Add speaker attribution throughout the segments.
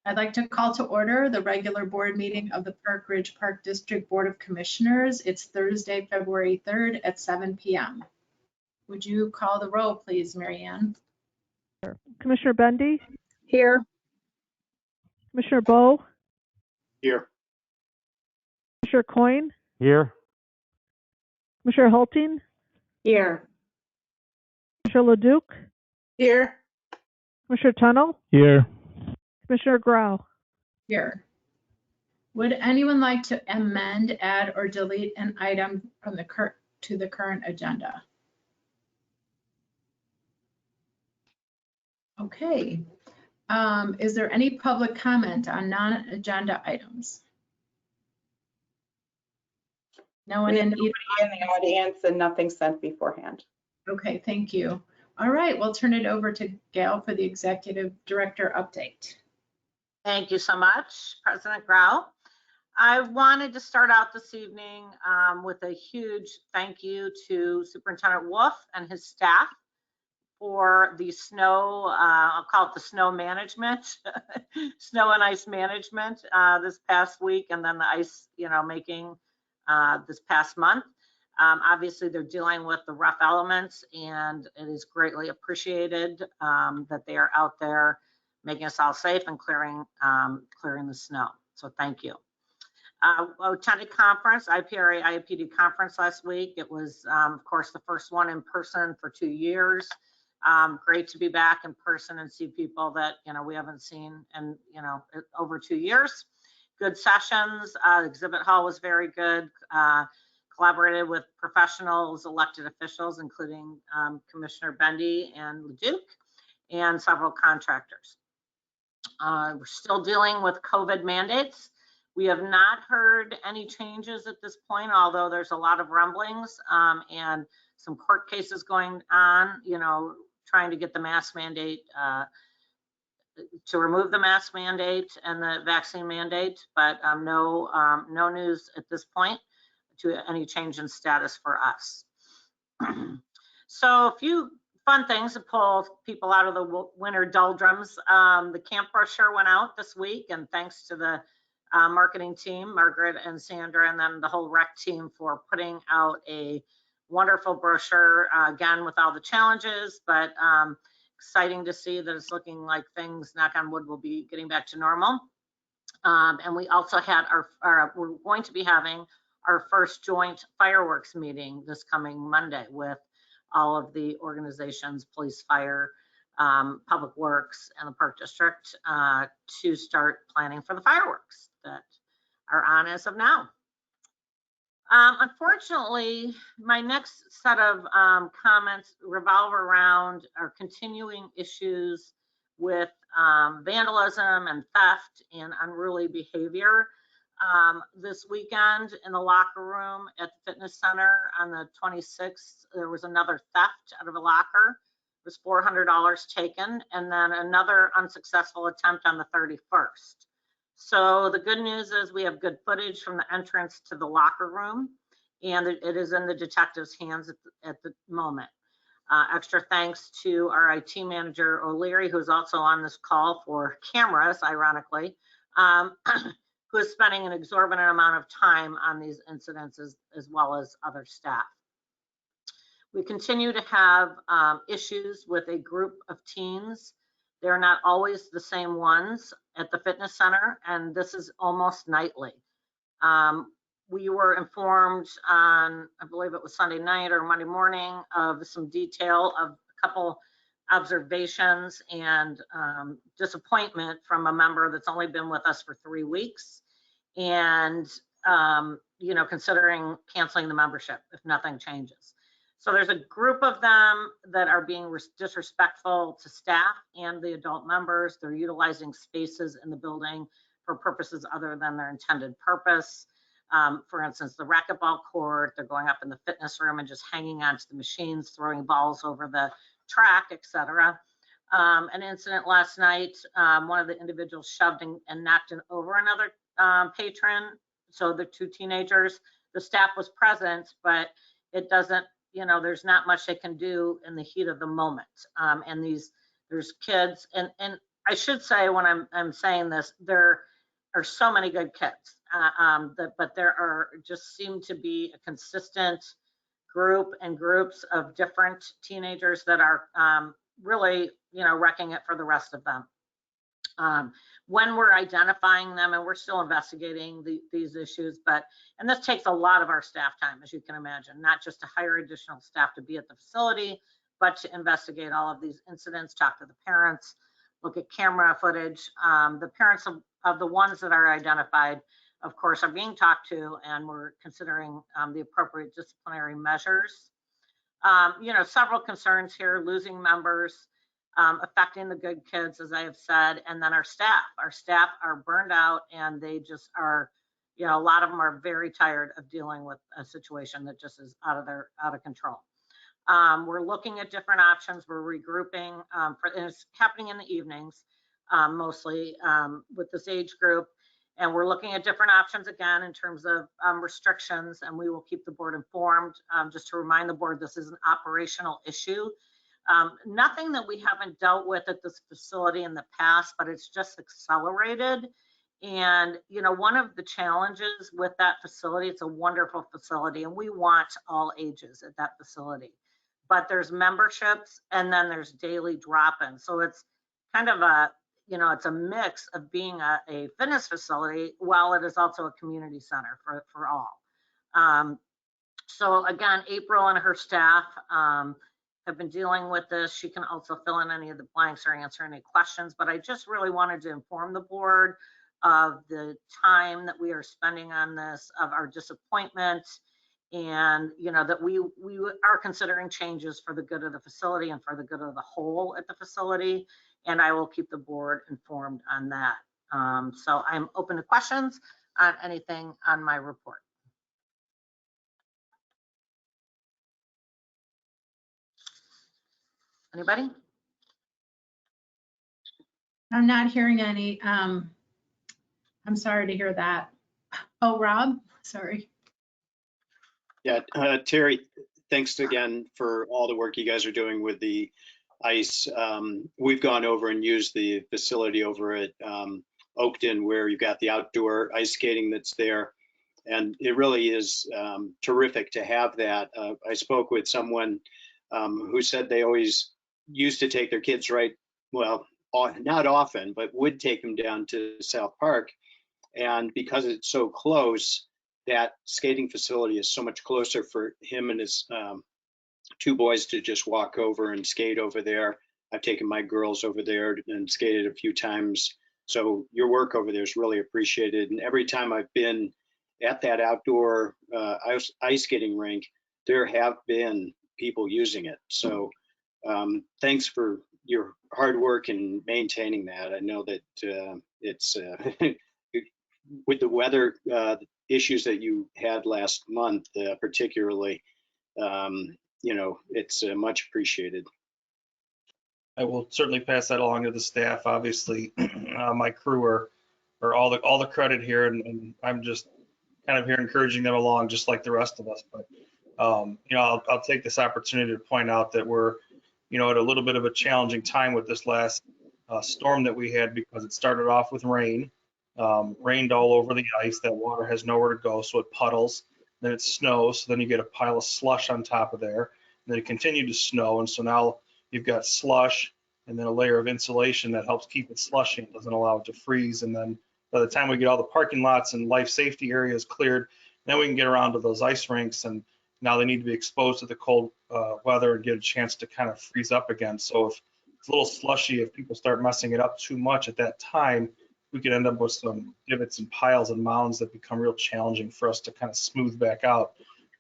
Speaker 1: I'd like to call to order the regular board meeting of the Park Ridge Park District Board of Commissioners. It's Thursday, February 3rd at 7 p.m. Would you call the roll, please, Mary Ann?
Speaker 2: Commissioner Bendy?
Speaker 3: Here.
Speaker 2: Commissioner Bowe?
Speaker 4: Here.
Speaker 2: Commissioner Coyne?
Speaker 4: Here.
Speaker 2: Commissioner Hulting?
Speaker 3: Here.
Speaker 2: Commissioner LeDuc?
Speaker 3: Here.
Speaker 2: Commissioner Tunnell?
Speaker 4: Here.
Speaker 2: Commissioner Grau?
Speaker 1: Here. Would anyone like to amend, add, or delete an item from the current agenda? Okay. Is there any public comment on non-agenda items? No one in either.
Speaker 3: In the audience and nothing sent beforehand.
Speaker 1: Okay, thank you. All right, we'll turn it over to Gail for the Executive Director update.
Speaker 5: Thank you so much, President Grau. I wanted to start out this evening with a huge thank you to Superintendent Wolf and his staff for the snow, I'll call it the snow management, snow and ice management this past week, and then the ice, making this past month. Obviously, they're dealing with the rough elements, and it is greatly appreciated that they are out there making us all safe and clearing the snow. So thank you. I attended conference, IPRA IAPD conference last week. It was, of course, the first one in person for 2 years. Great to be back in person and see people that we haven't seen in over 2 years. Good sessions. Exhibit hall was very good. Collaborated with professionals, elected officials, including Commissioner Bendy and LeDuc, and several contractors. We're still dealing with COVID mandates. We have not heard any changes at this point, although there's a lot of rumblings and some court cases going on, trying to get the mask mandate, to remove the mask mandate and the vaccine mandate, but no news at this point to any change in status for us. So a few fun things to pull people out of the winter doldrums. The camp brochure went out this week, and thanks to the marketing team, Margaret and Sandra, and then the whole rec team for putting out a wonderful brochure, again, with all the challenges, but exciting to see that it's looking like things, knock on wood, will be getting back to normal. And we also had we're going to be having our first joint fireworks meeting this coming Monday with all of the organizations, police, fire, public works, and the park district to start planning for the fireworks that are on as of now. Unfortunately, my next set of comments revolve around our continuing issues with vandalism and theft and unruly behavior. This weekend in the locker room at the fitness center on the 26th, there was another theft out of a locker. It was $400 taken, and then another unsuccessful attempt on the 31st. So the good news is we have good footage from the entrance to the locker room, and it is in the detective's hands at the moment. Extra thanks to our IT manager, O'Leary, who's also on this call for cameras, ironically, who is spending an exorbitant amount of time on these incidents as well as other staff. We continue to have issues with a group of teens. They're not always the same ones at the fitness center, and this is almost nightly. We were informed on, I believe it was Sunday night or Monday morning, of some detail of a couple observations and disappointment from a member that's only been with us for 3 weeks, and considering canceling the membership if nothing changes. So there's a group of them that are being disrespectful to staff and the adult members. They're utilizing spaces in the building for purposes other than their intended purpose. For instance, the racquetball court, they're going up in the fitness room and just hanging onto the machines, throwing balls over the track, etc. An incident last night, one of the individuals shoved and knocked over another patron. So the 2 teenagers, the staff was present, but it doesn't, there's not much they can do in the heat of the moment. And there's kids, and I should say when I'm saying this, there are so many good kids, but there are just seem to be a consistent group and groups of different teenagers that are really, wrecking it for the rest of them. When we're identifying them, and we're still investigating these issues, and this takes a lot of our staff time, as you can imagine, not just to hire additional staff to be at the facility, but to investigate all of these incidents, talk to the parents, look at camera footage. The parents of the ones that are identified, of course, are being talked to, and we're considering the appropriate disciplinary measures. Several concerns here: losing members, affecting the good kids, as I have said, and then our staff. Our staff are burned out, and they just are, a lot of them are very tired of dealing with a situation that just is out of control. We're looking at different options. We're regrouping, and it's happening in the evenings, mostly with this age group. And we're looking at different options again in terms of restrictions, and we will keep the board informed. Just to remind the board, this is an operational issue. Nothing that we haven't dealt with at this facility in the past, but it's just accelerated. And, one of the challenges with that facility, it's a wonderful facility, and we want all ages at that facility. But there's memberships, and then there's daily drop-ins. So it's kind of it's a mix of being a fitness facility while it is also a community center for all. So again, April and her staff have been dealing with this. She can also fill in any of the blanks or answer any questions, but I just really wanted to inform the board of the time that we are spending on this, of our disappointment, and that we are considering changes for the good of the facility and for the good of the whole at the facility, and I will keep the board informed on that. So I'm open to questions on anything on my report. Anybody?
Speaker 1: I'm not hearing any. I'm sorry to hear that. Oh, Rob, sorry.
Speaker 4: Yeah, Terry, thanks again for all the work you guys are doing with the ice. We've gone over and used the facility over at Oakton, where you've got the outdoor ice skating that's there. And it really is terrific to have that. I spoke with someone who said they always used to take their kids not often, but would take them down to South Park. And because it's so close, that skating facility is so much closer for him and his two boys to just walk over and skate over there. I've taken my girls over there and skated a few times. So your work over there is really appreciated. And every time I've been at that outdoor ice skating rink, there have been people using it. So thanks for your hard work in maintaining that. I know that it's with the weather issues that you had last month, particularly, it's much appreciated.
Speaker 6: I will certainly pass that along to the staff. Obviously, my crew are all the credit here, and I'm just kind of here encouraging them along, just like the rest of us. But I'll take this opportunity to point out that we're at a little bit of a challenging time with this last storm that we had, because it started off with rain. Rained all over the ice. That water has nowhere to go, so it puddles. Then it snows, so then you get a pile of slush on top of there. And then it continued to snow, and so now you've got slush and then a layer of insulation that helps keep it slushy and doesn't allow it to freeze. And then by the time we get all the parking lots and life safety areas cleared, then we can get around to those ice rinks, and now they need to be exposed to the cold weather and get a chance to kind of freeze up again. So if it's a little slushy, if people start messing it up too much at that time, we could end up with some divots and piles and mounds that become real challenging for us to kind of smooth back out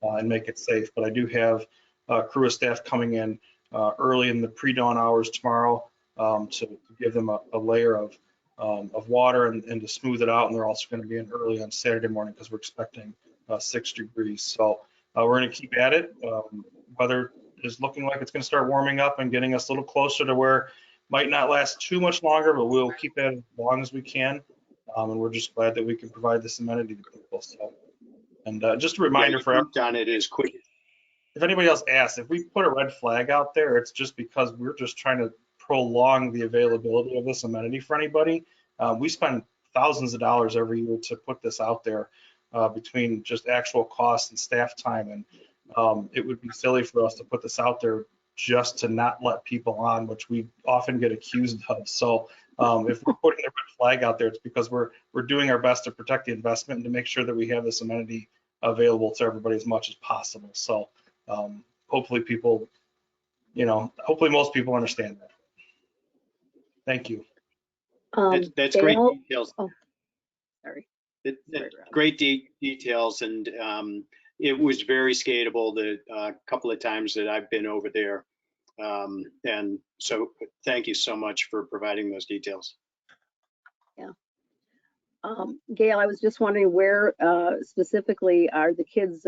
Speaker 6: and make it safe. But I do have a crew of staff coming in early in the pre-dawn hours tomorrow to give them a layer of water and to smooth it out. And they're also going to be in early on Saturday morning because we're expecting 6 degrees. So we're going to keep at it. Weather is looking like it's going to start warming up and getting us a little closer to where might not last too much longer, but we'll keep it as long as we can. And we're just glad that we can provide this amenity to people. So, and just a reminder for everyone,
Speaker 4: on it is quick.
Speaker 6: if anybody else asks, if we put a red flag out there, it's just because we're just trying to prolong the availability of this amenity for anybody. We spend thousands of dollars every year to put this out there between just actual costs and staff time. And it would be silly for us to put this out there just to not let people on, which we often get accused of. So if we're putting a red flag out there, it's because we're doing our best to protect the investment and to make sure that we have this amenity available to everybody as much as possible. So hopefully people, hopefully most people understand that. Thank you.
Speaker 4: That's great
Speaker 3: Gail?
Speaker 4: details.
Speaker 3: Oh, sorry.
Speaker 4: Great details, and it was very skatable the couple of times that I've been over there. And so thank you so much for providing those details.
Speaker 7: Gail, I was just wondering where specifically are the kids,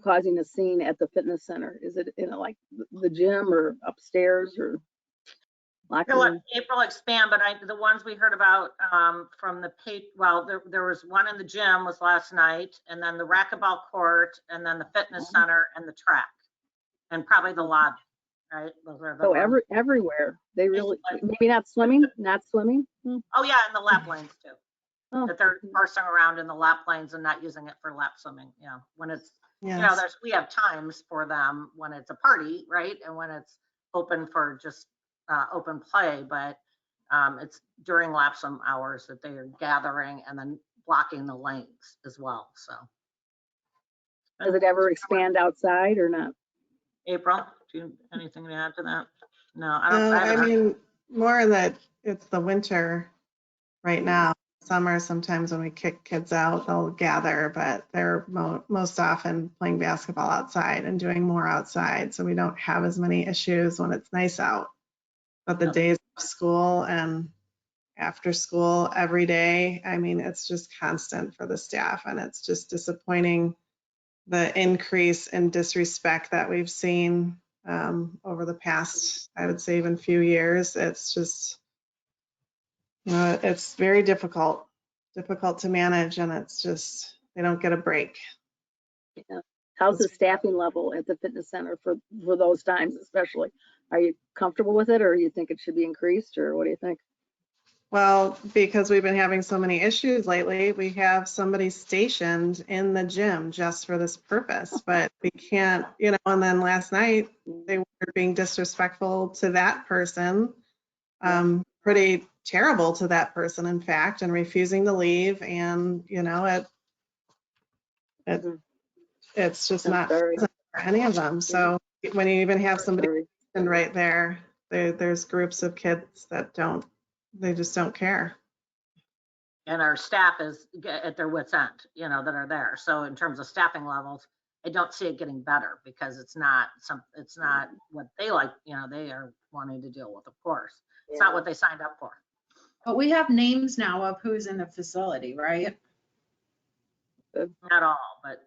Speaker 7: causing a scene at the fitness center? Is it in like the gym or upstairs or locker
Speaker 5: I'll let
Speaker 7: room?
Speaker 5: April expand, but the ones we heard about from the there was one in the gym was last night, and then the racquetball court, and then the fitness center and the track, and probably the lobby, right? Those are the
Speaker 7: So
Speaker 5: ones.
Speaker 7: everywhere. They really, maybe not swimming? Hmm.
Speaker 5: Oh yeah, and the lap lanes too.
Speaker 7: Oh,
Speaker 5: That they're parsing around in the lap lanes and not using it for lap swimming. When it's we have times for them when it's a party, right, and when it's open for just open play, but it's during lap swim hours that they are gathering and then blocking the lanes as well. So
Speaker 7: Does it ever expand outside or not?
Speaker 5: April, do you anything to add to that? No, I
Speaker 8: No,
Speaker 5: don't.
Speaker 8: I mean, more that it's the winter right now. Summer, sometimes when we kick kids out, they'll gather, but they're most often playing basketball outside and doing more outside. So we don't have as many issues when it's nice out. But the days of school and after school every day, I mean, it's just constant for the staff, and it's just disappointing the increase in disrespect that we've seen over the past, I would say, even few years. It's just, it's very difficult to manage, and it's just, they don't get a break.
Speaker 7: Yeah. How's the staffing level at the fitness center for those times especially? Are you comfortable with it, or you think it should be increased, or what do you think?
Speaker 8: Well, because we've been having so many issues lately, we have somebody stationed in the gym just for this purpose, but we can't, and then last night they were being disrespectful to that person, pretty terrible to that person, in fact, and refusing to leave. And, it's just not for any of them. So when you even have somebody right there, there's groups of kids that they just don't care.
Speaker 5: And our staff is at their wits' end, that are there. So in terms of staffing levels, I don't see it getting better because it's not what they like, they are wanting to deal with, of course. It's not what they signed up for.
Speaker 1: But we have names now of who's in the facility, right?
Speaker 5: Not all, but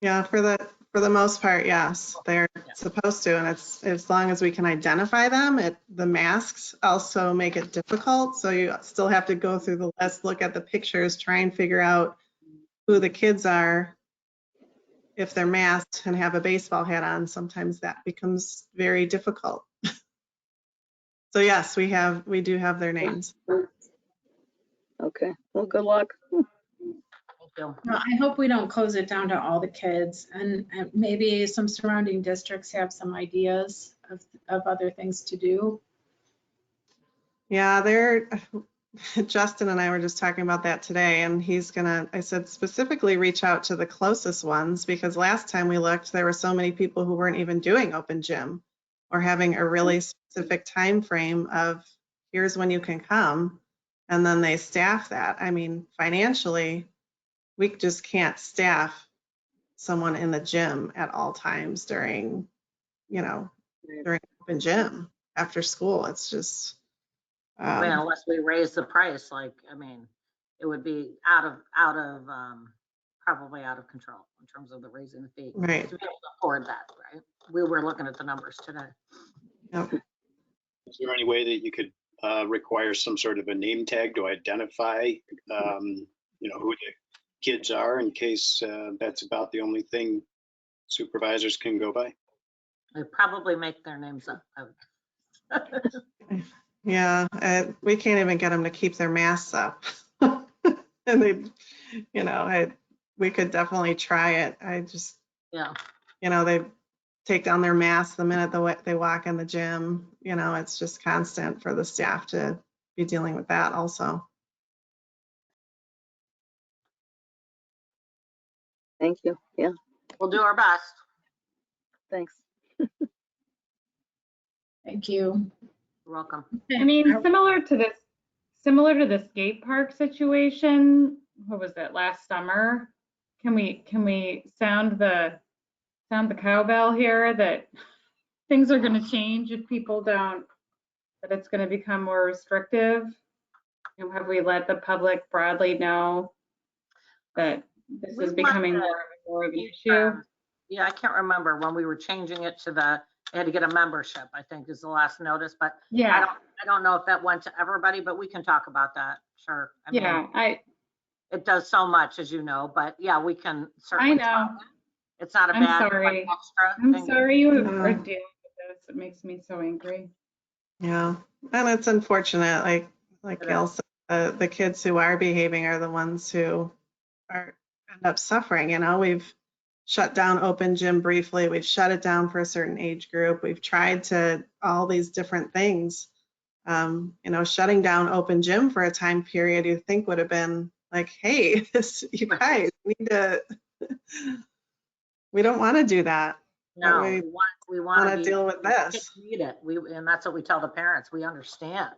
Speaker 8: Yeah, for the most part, yes, they're supposed to, and it's as long as we can identify them. The masks also make it difficult, so you still have to go through the list, look at the pictures, try and figure out who the kids are. If they're masked and have a baseball hat on, sometimes that becomes very difficult. So yes, we do have their names.
Speaker 7: Okay, well, good luck.
Speaker 1: Well, I hope we don't close it down to all the kids, and maybe some surrounding districts have some ideas of other things to do.
Speaker 8: Yeah, Justin and I were just talking about that today, and I said specifically reach out to the closest ones, because last time we looked, there were so many people who weren't even doing open gym or having a really specific time frame of here's when you can come, and then they staff that. I mean, financially, we just can't staff someone in the gym at all times during open gym after school. It's just
Speaker 5: unless we raise the price, it would be probably out of control in terms of the raising the fee.
Speaker 8: Right.
Speaker 5: To be able to afford that, right? We were looking at the numbers today.
Speaker 8: Yep.
Speaker 4: Is there any way that you could require some sort of a name tag to identify, who the kids are, in case that's about the only thing supervisors can go by?
Speaker 5: They probably make their names up.
Speaker 8: Yeah, we can't even get them to keep their masks up. And they, we could definitely try it. I just,
Speaker 5: Yeah.
Speaker 8: they take down their masks the minute they walk in the gym. It's just constant for the staff to be dealing with that also.
Speaker 7: Thank you. Yeah,
Speaker 5: We'll do our best.
Speaker 7: thanks.
Speaker 1: Thank you.
Speaker 5: You're welcome.
Speaker 9: I mean, similar to the skate park situation, what was it, last summer? Can we sound the cowbell here that things are going to change if people don't, that it's going to become more restrictive? Have we let the public broadly know that this is becoming more of an issue?
Speaker 5: Yeah, I can't remember when we were changing it to they had to get a membership, I think is the last notice, but
Speaker 9: Yeah.
Speaker 5: I don't know if that went to everybody, but we can talk about that. Sure. I mean, it does so much, as you know, but yeah, we can certainly.
Speaker 9: I know.
Speaker 5: It's not a
Speaker 9: I'm
Speaker 5: bad
Speaker 9: sorry.
Speaker 5: extra
Speaker 9: I'm
Speaker 5: thing.
Speaker 9: sorry you are dealing with this. It makes me so angry.
Speaker 8: Yeah, and it's unfortunate, like Gail said, the kids who are behaving are the ones who end up suffering. We've shut down open gym briefly. We've shut it down for a certain age group. We've tried to all these different things. Shutting down open gym for a time period you think would have been like, hey, you guys need to. We don't want to do that.
Speaker 5: No, we want
Speaker 8: to deal with this.
Speaker 5: Kids need it. And that's what we tell the parents. We understand.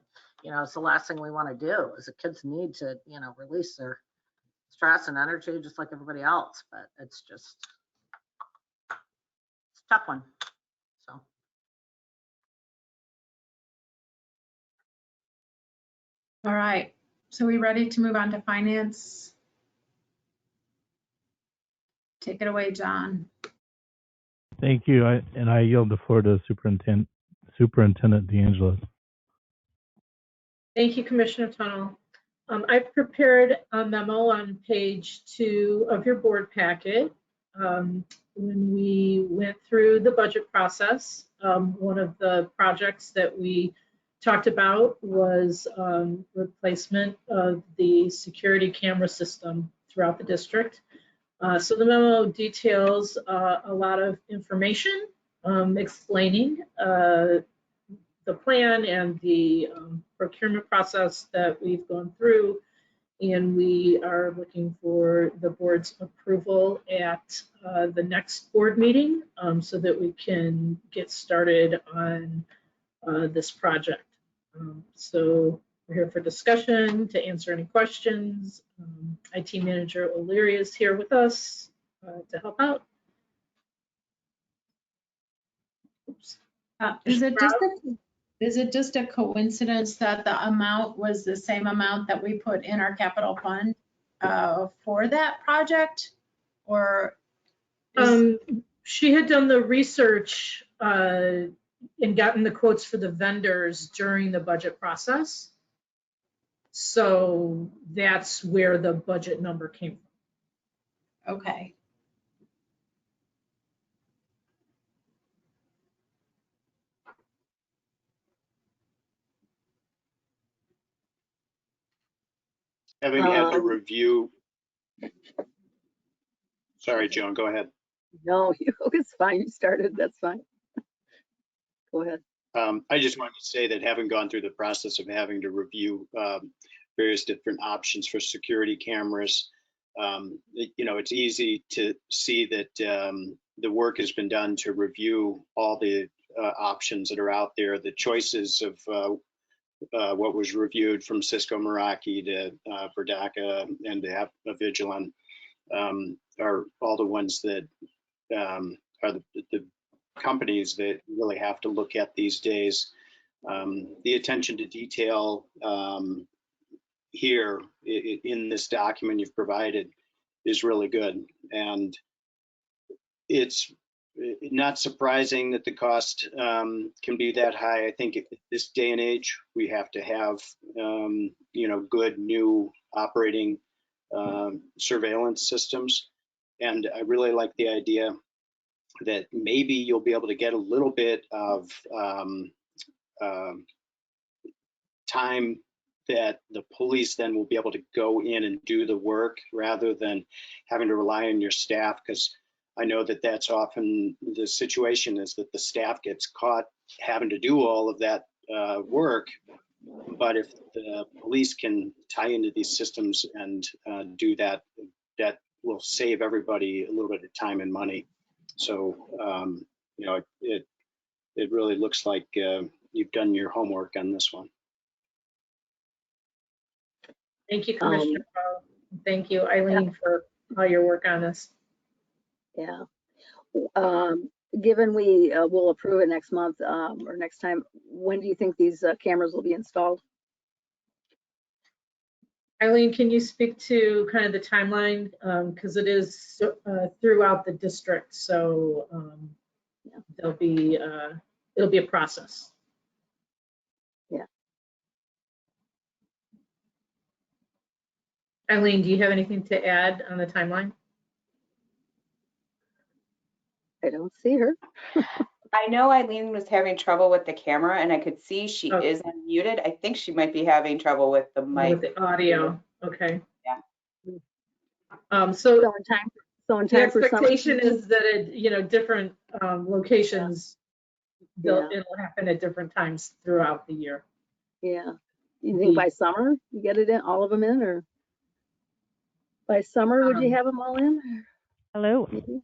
Speaker 5: It's the last thing we want to do is the kids need to, release their stress and energy just like everybody else. But it's a tough one. So.
Speaker 1: All right. So we ready to move on to finance? Take it away, John.
Speaker 10: Thank you. I yield the floor to Superintendent DeAngelis.
Speaker 11: Thank you, Commissioner Tunnell. I've prepared a memo on page 2 of your board packet. When we went through the budget process, one of the projects that we talked about was replacement of the security camera system throughout the district. So the memo details a lot of information explaining the plan and the procurement process that we've gone through. And we are looking for the board's approval at the next board meeting so that we can get started on this project. So we're here for discussion, to answer any questions. IT Manager O'Leary is here with us to help out. Oops.
Speaker 1: Is it just a coincidence that the amount was the same amount that we put in our capital fund for that project? Or
Speaker 11: she had done the research and gotten the quotes for the vendors during the budget process. So that's where the budget number came from.
Speaker 1: okay.
Speaker 4: Having had to review. Sorry, Joan, go ahead.
Speaker 7: No, it's fine. You started. That's fine. Go ahead.
Speaker 4: I just wanted to say that having gone through the process of having to review various different options for security cameras, it's easy to see that the work has been done to review all the options that are out there. The choices of what was reviewed from Cisco Meraki to Verdaka and to Avigilon are all the ones that are the companies that really have to look at these days. The attention to detail here in this document you've provided is really good. And it's not surprising that the cost can be that high. I think at this day and age, we have to have, good new operating surveillance systems. And I really like the idea that maybe you'll be able to get a little bit of time that the police then will be able to go in and do the work rather than having to rely on your staff, because I know that that's often the situation, is that the staff gets caught having to do all of that work. But if the police can tie into these systems and do that, that will save everybody a little bit of time and money. So, you know, it really looks like you've done your homework on this one.
Speaker 11: Thank you, Commissioner Crowe. Thank you, Eileen, for all your work on this.
Speaker 7: Yeah. Given we will approve it next month or next time, when do you think these cameras will be installed?
Speaker 11: Eileen, can you speak to kind of the timeline? Because it is throughout the district, so it'll be a process.
Speaker 7: Yeah.
Speaker 11: Eileen, do you have anything to add on the timeline?
Speaker 7: I don't see her.
Speaker 3: I know Eileen was having trouble with the camera, and I could see she is unmuted. I think she might be having trouble with the mic.
Speaker 11: With the audio, okay.
Speaker 3: Yeah.
Speaker 11: So
Speaker 7: in time
Speaker 11: the
Speaker 7: for
Speaker 11: expectation is that at different locations, it'll happen at different times throughout the year.
Speaker 7: Yeah. You think by summer you get it in, all of them in, or by summer would you have them all in?
Speaker 2: Hello.
Speaker 7: Maybe?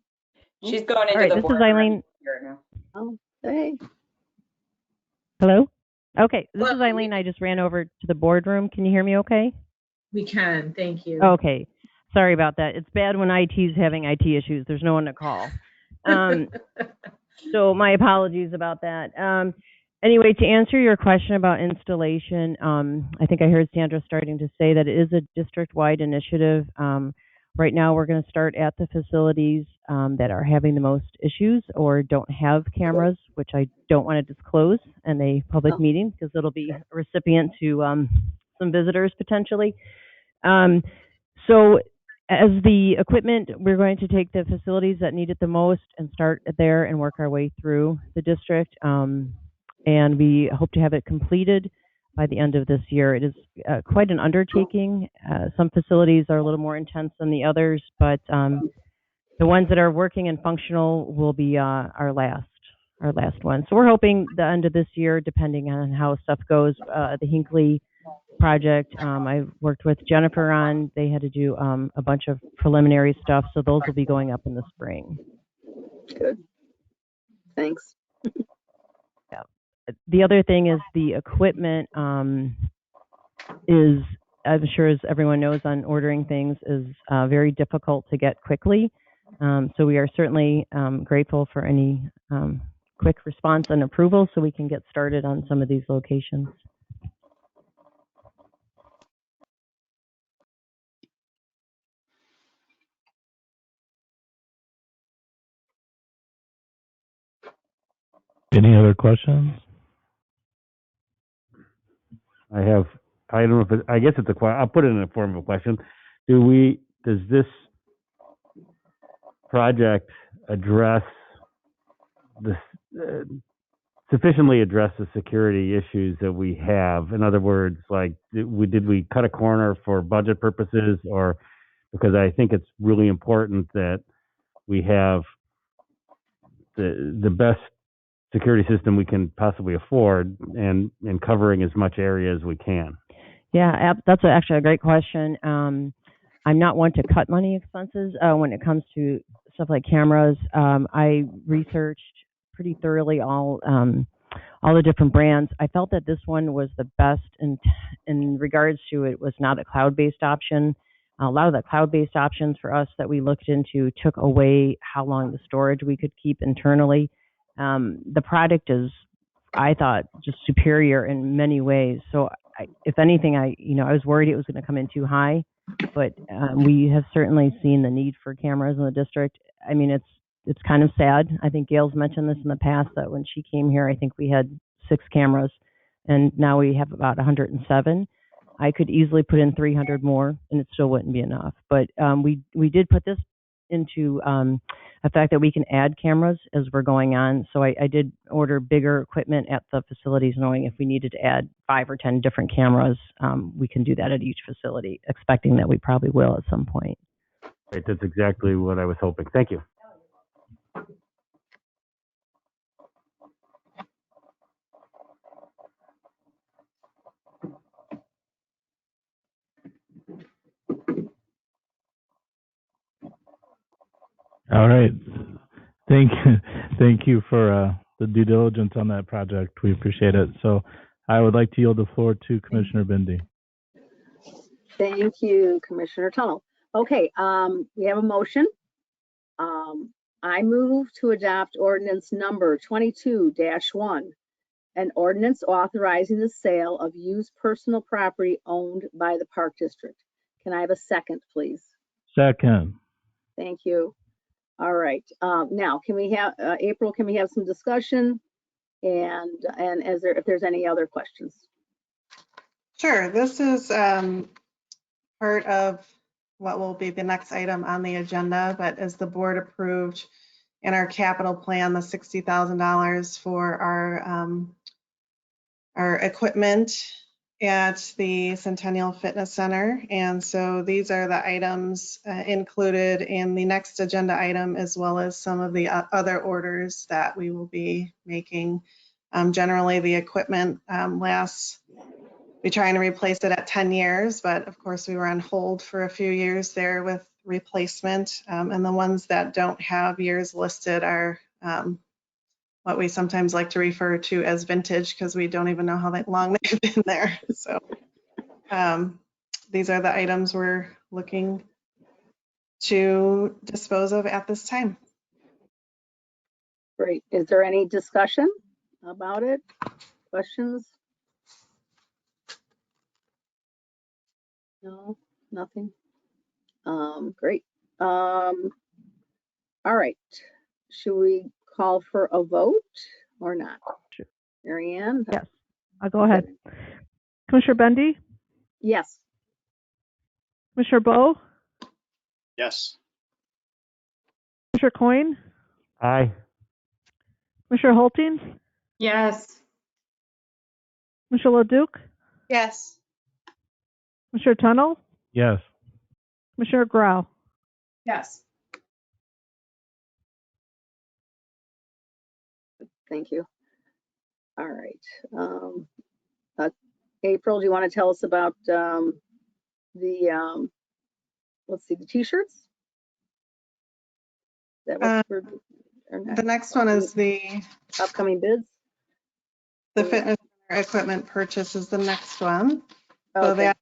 Speaker 3: She's going into
Speaker 2: All right,
Speaker 3: the
Speaker 2: this is
Speaker 3: board
Speaker 2: Eileen.
Speaker 3: right now.
Speaker 7: Oh, hey.
Speaker 2: Hello? Okay, this
Speaker 11: Well,
Speaker 2: is Eileen. I just ran over to the boardroom. Can you hear me okay?
Speaker 11: We can, thank you.
Speaker 2: Okay. Sorry about that. It's bad when IT is having IT issues. There's no one to call. So my apologies about that. Anyway, to answer your question about installation, I think I heard Sandra starting to say that it is a district-wide initiative. Right now, we're going to start at the facilities that are having the most issues or don't have cameras, which I don't want to disclose in a public meeting because it'll be a recipient to some visitors potentially. So as the equipment, we're going to take the facilities that need it the most and start there and work our way through the district. And we hope to have it completed by the end of this year. It is quite an undertaking. Some facilities are a little more intense than the others, but the ones that are working and functional will be our last one. So we're hoping the end of this year, depending on how stuff goes. The Hinckley project, I worked with Jennifer on. They had to do a bunch of preliminary stuff, so those will be going up in the spring.
Speaker 7: Good. Thanks.
Speaker 2: The other thing is the equipment is, I'm sure as everyone knows on ordering things, is very difficult to get quickly. So we are certainly grateful for any quick response and approval so we can get started on some of these locations.
Speaker 10: Any other questions?
Speaker 12: I don't know if I guess it's a question. I'll put it in a form of a question. Does this project address sufficiently address the security issues that we have? In other words, like, did we cut a corner for budget purposes, or because I think it's really important that we have the best security system we can possibly afford and covering as much area as we can?
Speaker 2: Yeah, that's actually a great question. I'm not one to cut money expenses when it comes to stuff like cameras. I researched pretty thoroughly all the different brands. I felt that this one was the best in regards to it was not a cloud-based option. A lot of the cloud-based options for us that we looked into took away how long the storage we could keep internally. The product is, I thought, just superior in many ways. So if anything, I was worried it was going to come in too high, but we have certainly seen the need for cameras in the district. I mean, it's kind of sad. I think Gail's mentioned this in the past that when she came here, I think we had 6 cameras and now we have about 107. I could easily put in 300 more and it still wouldn't be enough. But we did put this into the fact that we can add cameras as we're going on. So I did order bigger equipment at the facilities, knowing if we needed to add 5 or 10 different cameras, we can do that at each facility, expecting that we probably will at some point.
Speaker 12: Right, that's exactly what I was hoping. Thank you.
Speaker 10: All right. Thank you for the due diligence on that project. We appreciate it. So I would like to yield the floor to Commissioner Bindi.
Speaker 7: Thank you, Commissioner Tunnell. Okay, we have a motion. I move to adopt ordinance number 22-1, an ordinance authorizing the sale of used personal property owned by the Park District. Can I have a second, please?
Speaker 10: Second.
Speaker 7: Thank you. All right. Now, can we have, April, can we have some discussion? And if there's any other questions?
Speaker 8: Sure. This is part of what will be the next item on the agenda, but as the board approved in our capital plan, the $60,000 for our equipment at the Centennial Fitness Center. And so these are the items included in the next agenda item, as well as some of the other orders that we will be making. Generally, the equipment we're trying to replace it at 10 years, but of course we were on hold for a few years there with replacement. And the ones that don't have years listed are what we sometimes like to refer to as vintage, because we don't even know how long they've been there. So these are the items we're looking to dispose of at this time.
Speaker 7: Great. Is there any discussion about it? Questions? No, nothing. Great. All right. Should we call for a vote or not?
Speaker 2: Sure.
Speaker 7: Mary Ann?
Speaker 2: Yes, I'll go ahead. Commissioner Bendy?
Speaker 7: Yes.
Speaker 2: Commissioner Bowe?
Speaker 4: Yes.
Speaker 2: Commissioner Coyne?
Speaker 12: Aye.
Speaker 2: Commissioner Holting?
Speaker 9: Yes.
Speaker 2: Commissioner LaDuke?
Speaker 8: Yes.
Speaker 2: Commissioner Tunnell?
Speaker 10: Yes.
Speaker 2: Commissioner Grau?
Speaker 1: Yes.
Speaker 7: Thank you. All right. April, do you want to tell us about let's see, the t-shirts?
Speaker 8: The next one is the
Speaker 7: upcoming bids.
Speaker 8: The fitness equipment purchase is the next one. So
Speaker 7: Okay.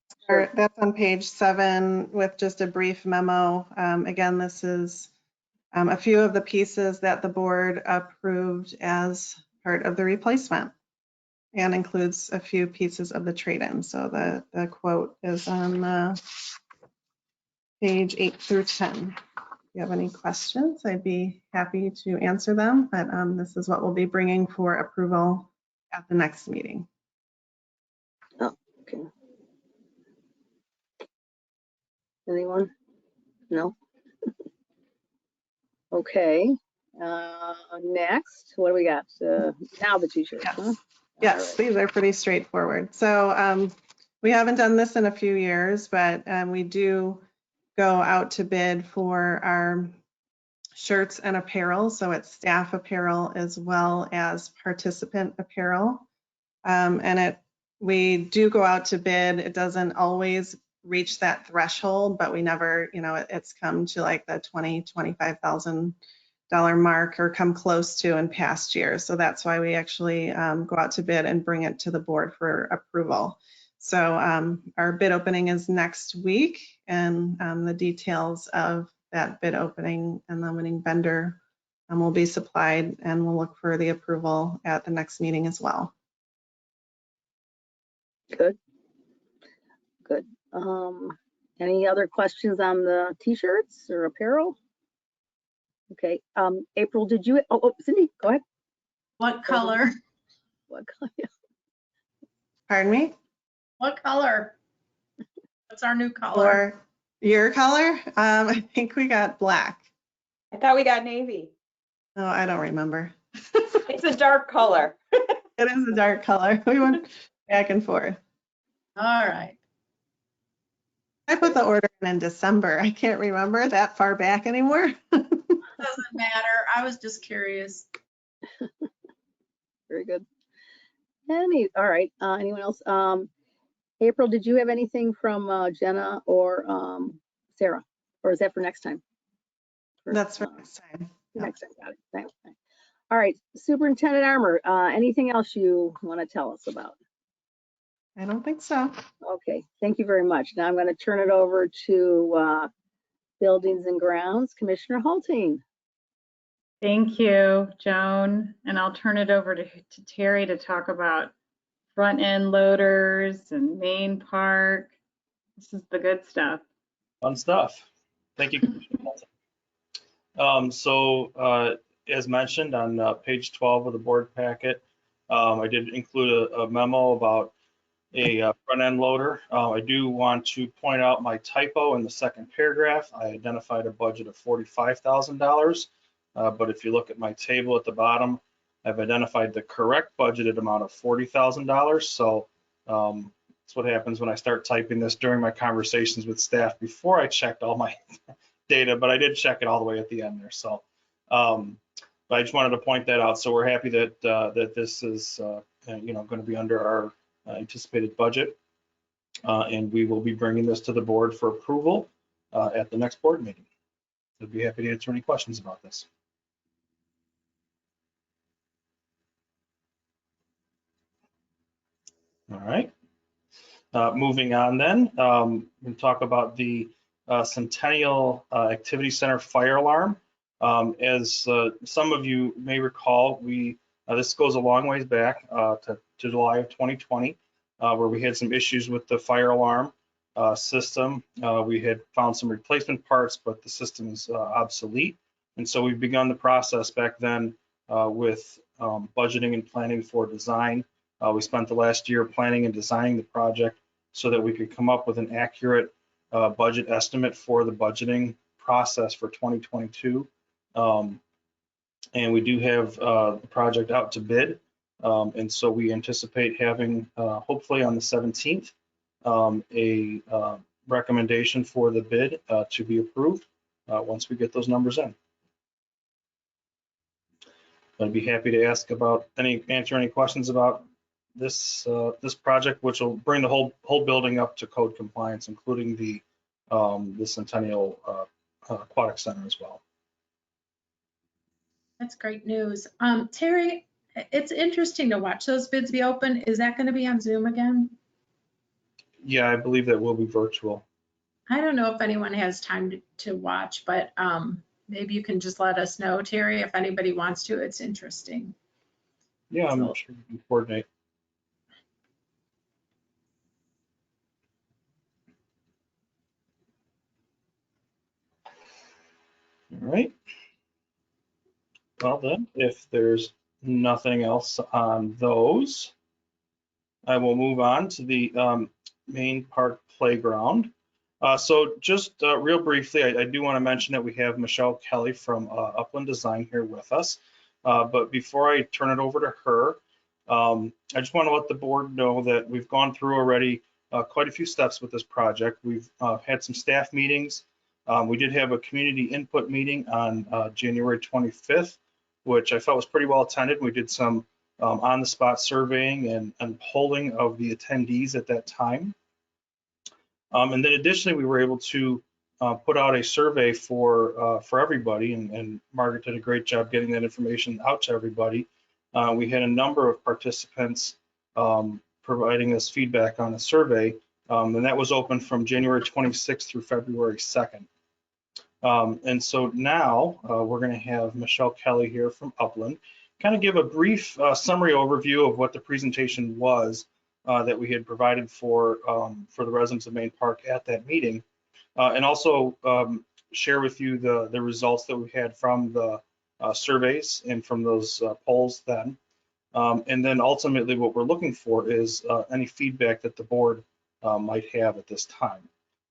Speaker 8: that's on page 7 with just a brief memo. Again, this is a few of the pieces that the board approved as part of the replacement, and includes a few pieces of the trade-in. So the quote is on page 8 through 10. If you have any questions, I'd be happy to answer them, but this is what we'll be bringing for approval at the next meeting.
Speaker 7: Oh, okay. Anyone? No? Okay. Next, what do we got? Now the t-shirts,
Speaker 8: Yes.
Speaker 7: huh?
Speaker 8: Yes,
Speaker 7: All right.
Speaker 8: these are pretty straightforward. So we haven't done this in a few years, but we do go out to bid for our shirts and apparel. So it's staff apparel as well as participant apparel. We do go out to bid. It doesn't always reach that threshold, but we never, it's come to like the $20,000-$25,000 mark or come close to in past years. So that's why we actually go out to bid and bring it to the board for approval. So our bid opening is next week, and the details of that bid opening and the winning vendor will be supplied, and we'll look for the approval at the next meeting as well.
Speaker 7: Good. Good. Any other questions on the t-shirts or apparel? Okay. April, did you? Oh, Cindy, go ahead.
Speaker 1: What color?
Speaker 7: What color?
Speaker 8: Pardon me?
Speaker 1: What color? What's our new color?
Speaker 8: Or your color? I think we got black.
Speaker 3: I thought we got navy.
Speaker 8: No, I don't remember.
Speaker 3: It's a dark color.
Speaker 8: It is a dark color. We went back and forth.
Speaker 1: All right.
Speaker 8: I put the order in December. I can't remember that far back anymore.
Speaker 1: Doesn't matter. I was just curious.
Speaker 7: Very good. All right, anyone else? April, did you have anything from Jenna or Sarah? Or is that for next time?
Speaker 8: That's for next time.
Speaker 7: Next time, got it. Thanks. All right, Superintendent Armour, anything else you want to tell us about?
Speaker 8: I don't think so.
Speaker 7: Okay, thank you very much. Now I'm going to turn it over to Buildings and Grounds, Commissioner Halting.
Speaker 9: Thank you, Joan. And I'll turn it over to Terry to talk about front end loaders and main park. This is the good stuff.
Speaker 6: Fun stuff. Thank you, Commissioner Walton. As mentioned on page 12 of the board packet, I did include a memo about a front end loader. I do want to point out my typo in the second paragraph. I identified a budget of $45,000, but if you look at my table at the bottom, I've identified the correct budgeted amount of $40,000. So that's what happens when I start typing this during my conversations with staff before I checked all my data, but I did check it all the way at the end there. So but I just wanted to point that out. So we're happy that that this is going to be under our anticipated budget, and we will be bringing this to the board for approval at the next board meeting. I'd be happy to answer any questions about this. All right. Moving on then, we'll talk about the Centennial Activity Center fire alarm. As some of you may recall, this goes a long ways back to July of 2020, where we had some issues with the fire alarm system. We had found some replacement parts, but the system is obsolete. And so we've begun the process back then with budgeting and planning for design. We spent the last year planning and designing the project so that we could come up with an accurate budget estimate for the budgeting process for 2022. And we do have the project out to bid. And so we anticipate having, hopefully on the 17th, a recommendation for the bid to be approved once we get those numbers in. I'd be happy to answer any questions about this project, which will bring the whole building up to code compliance, including the Centennial Aquatic Center as well.
Speaker 1: That's great news. Terry, it's interesting to watch those bids be open. Is that going to be on Zoom again?
Speaker 6: Yeah, I believe that will be virtual.
Speaker 1: I don't know if anyone has time to watch, but maybe you can just let us know, Terry, if anybody wants to. It's interesting.
Speaker 6: Yeah, I'm sure we can coordinate. All right. Well then, if there's nothing else on those, I will move on to the main park playground. So just real briefly, I do want to mention that we have Michelle Kelly from Upland Design here with us. But before I turn it over to her, I just want to let the board know that we've gone through already quite a few steps with this project. We've had some staff meetings. We did have a community input meeting on January 25th, which I felt was pretty well attended. We did some on-the-spot surveying and polling of the attendees at that time. And then additionally, we were able to put out a survey for everybody, and Margaret did a great job getting that information out to everybody. We had a number of participants providing us feedback on the survey, and that was open from January 26th through February 2nd. And so now we're going to have Michelle Kelly here from Upland kind of give a brief summary overview of what the presentation was that we had provided for the residents of Main Park at that meeting, and also share with you the results that we had from the surveys and from those polls then. And then ultimately what we're looking for is any feedback that the board might have at this time.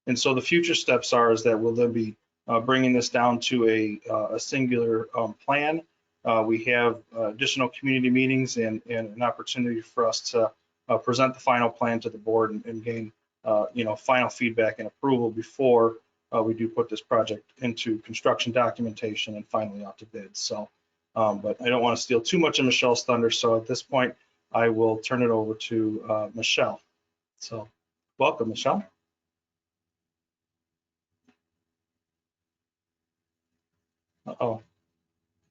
Speaker 6: And so the future steps is that we'll then be bringing this down to a singular plan. We have additional community meetings and an opportunity for us to present the final plan to the board and gain final feedback and approval before we do put this project into construction documentation and finally out to bid. So, but I don't want to steal too much of Michelle's thunder. So at this point, I will turn it over to Michelle. So welcome, Michelle. Uh-oh,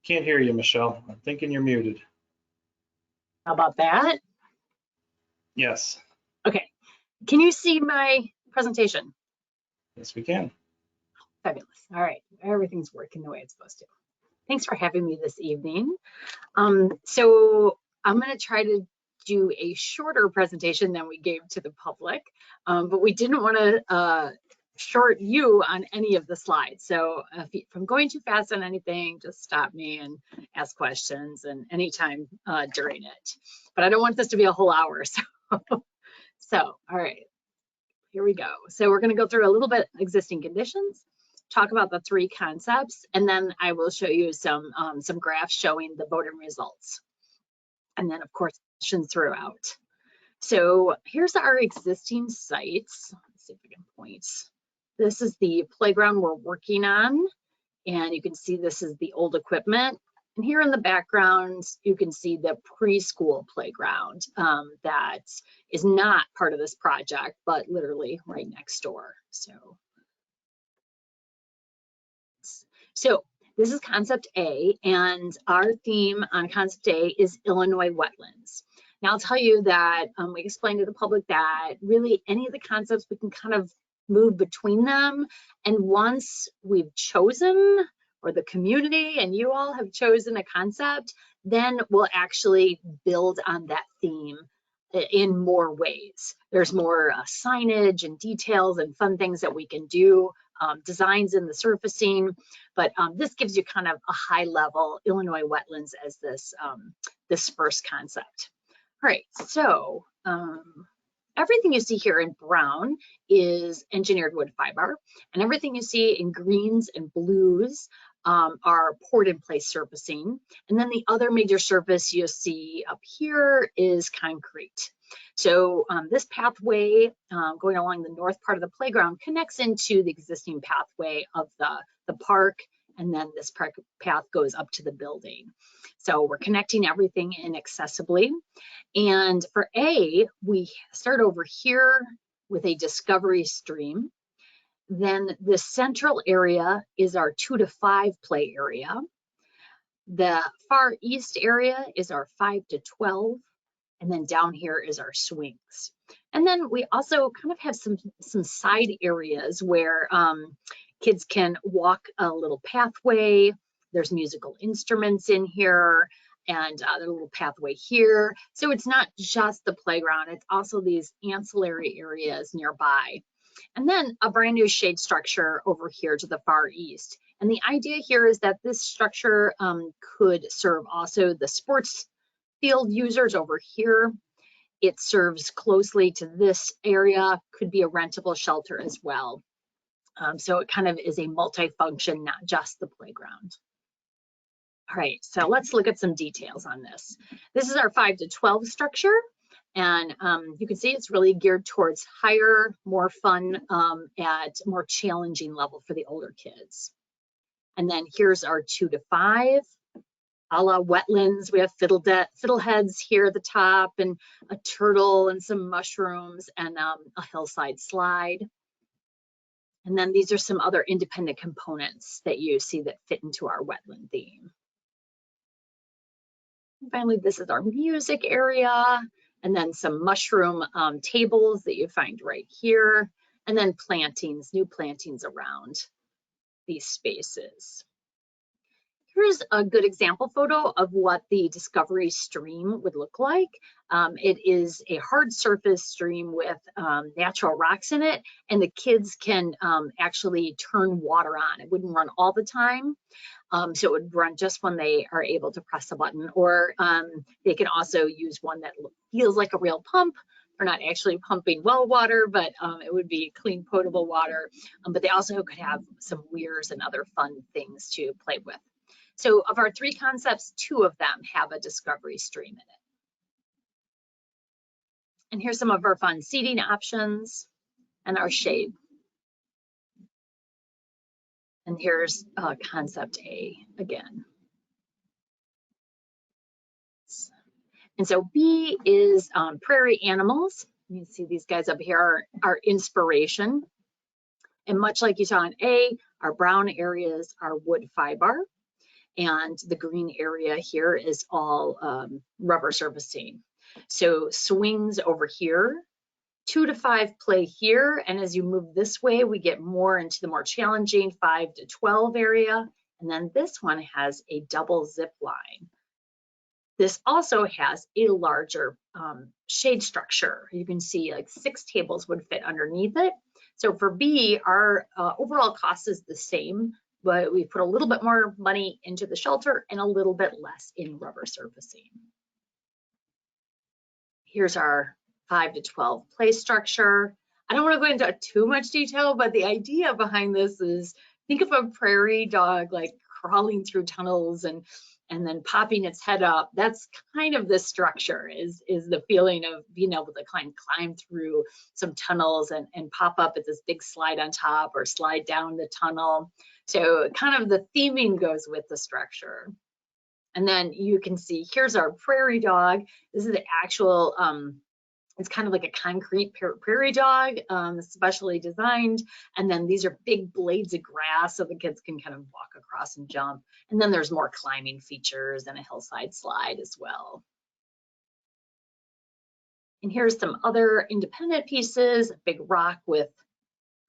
Speaker 6: can't hear you, Michelle. I'm thinking you're muted.
Speaker 13: How about that?
Speaker 6: Yes.
Speaker 13: Okay. Can you see my presentation?
Speaker 6: Yes, we can.
Speaker 13: Fabulous. All right. Everything's working the way it's supposed to. Thanks for having me this evening. So I'm going to try to do a shorter presentation than we gave to the public, but we didn't want to short you on any of the slides. So if I'm going too fast on anything, just stop me and ask questions and anytime during it. But I don't want this to be a whole hour. So all right, here we go. So we're going to go through a little bit existing conditions, talk about the 3 concepts, and then I will show you some graphs showing the voting results. And then of course, questions throughout. So here's our existing sites. Let's see if I can point. This is the playground we're working on. And you can see this is the old equipment. And here in the background, you can see the preschool playground that is not part of this project, but literally right next door. So this is concept A, and our theme on concept A is Illinois wetlands. Now I'll tell you that we explained to the public that really any of the concepts we can kind of move between them. And once we've chosen, or the community and you all have chosen a concept, then we'll actually build on that theme in more ways. There's more signage and details and fun things that we can do, designs in the surfacing, but this gives you kind of a high level Illinois wetlands as this first concept. All right, so everything you see here in brown is engineered wood fiber, and everything you see in greens and blues are poured in place surfacing. And then the other major surface you'll see up here is concrete. So this pathway going along the north part of the playground connects into the existing pathway of the park, and then this path goes up to the building. So we're connecting everything inaccessibly. And for A, we start over here with a discovery stream. Then the central area is our 2 to 5 play area. The far east area is our 5 to 12. And then down here is our swings. And then we also kind of have some side areas where kids can walk a little pathway. There's musical instruments in here, and there's a little pathway here. So it's not just the playground, it's also these ancillary areas nearby. And then a brand new shade structure over here to the far east. And the idea here is that this structure could serve also the sports field users over here. It serves closely to this area, could be a rentable shelter as well. So it kind of is a multi-function, not just the playground. All right, so let's look at some details on this. This is our 5 to 12 structure. And you can see it's really geared towards higher, more fun, at more challenging level for the older kids. And then here's our 2 to 5, a la wetlands. We have fiddleheads here at the top, and a turtle and some mushrooms, and a hillside slide. And then these are some other independent components that you see that fit into our wetland theme. And finally, this is our music area. And then some mushroom tables that you find right here, and then plantings, new plantings around these spaces. Here's a good example photo of what the discovery stream would look like. It is a hard surface stream with natural rocks in it, and the kids can actually turn water on. It wouldn't run all the time. So it would run just when they are able to press a button, or they can also use one that feels like a real pump We're not actually pumping well water, but it would be clean, potable water. But they also could have some weirs and other fun things to play with. So of our 3 concepts, 2 of them have a discovery stream in it. And here's some of our fun seating options and our shade. And here's concept A again. And so B is prairie animals. You can see these guys up here are inspiration. And much like you saw in A, our brown areas are wood fiber. And the green area here is all rubber surfacing. So swings over here, 2 to 5 play here. And as you move this way, we get more into the more challenging 5 to 12 area. And then this one has a double zip line. This also has a larger shade structure. You can see like 6 tables would fit underneath it. So for B, our overall cost is the same, but we put a little bit more money into the shelter and a little bit less in rubber surfacing. Here's our 5 to 12 play structure. I don't want to go into too much detail, but the idea behind this is, think of a prairie dog like crawling through tunnels and then popping its head up. That's kind of the structure, is the feeling of being able to climb through some tunnels and pop up at this big slide on top or slide down the tunnel. So kind of the theming goes with the structure. And then you can see, here's our prairie dog. This is the actual, it's kind of like a concrete prairie dog, specially designed. And then these are big blades of grass so the kids can kind of walk across and jump. And then there's more climbing features and a hillside slide as well. And here's some other independent pieces, a big rock with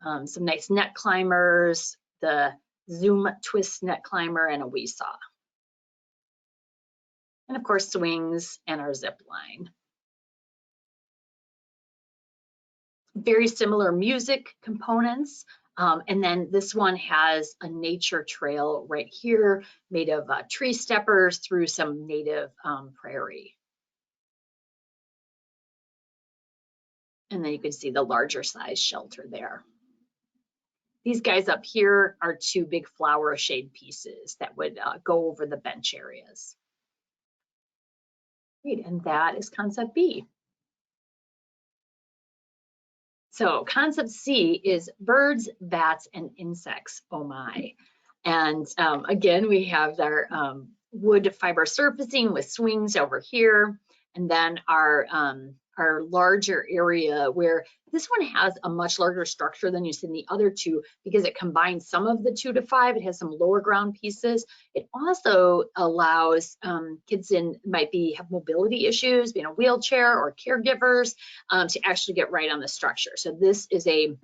Speaker 13: some nice net climbers, the Zoom twist net climber, and a wee saw. And of course, swings and our zip line. Very similar music components. And then this one has a nature trail right here made of tree steppers through some native prairie. And then you can see the larger size shelter there. These guys up here are 2 big flower shade pieces that would go over the bench areas. Great, and that is concept B. So concept C is birds, bats, and insects. Oh my. And again, we have our wood fiber surfacing with swings over here. And then our larger area, where this one has a much larger structure than you see in the other 2 because it combines some of the 2 to 5. It has some lower ground pieces. It also allows kids might have mobility issues, being a wheelchair or caregivers, to actually get right on the structure. So this is a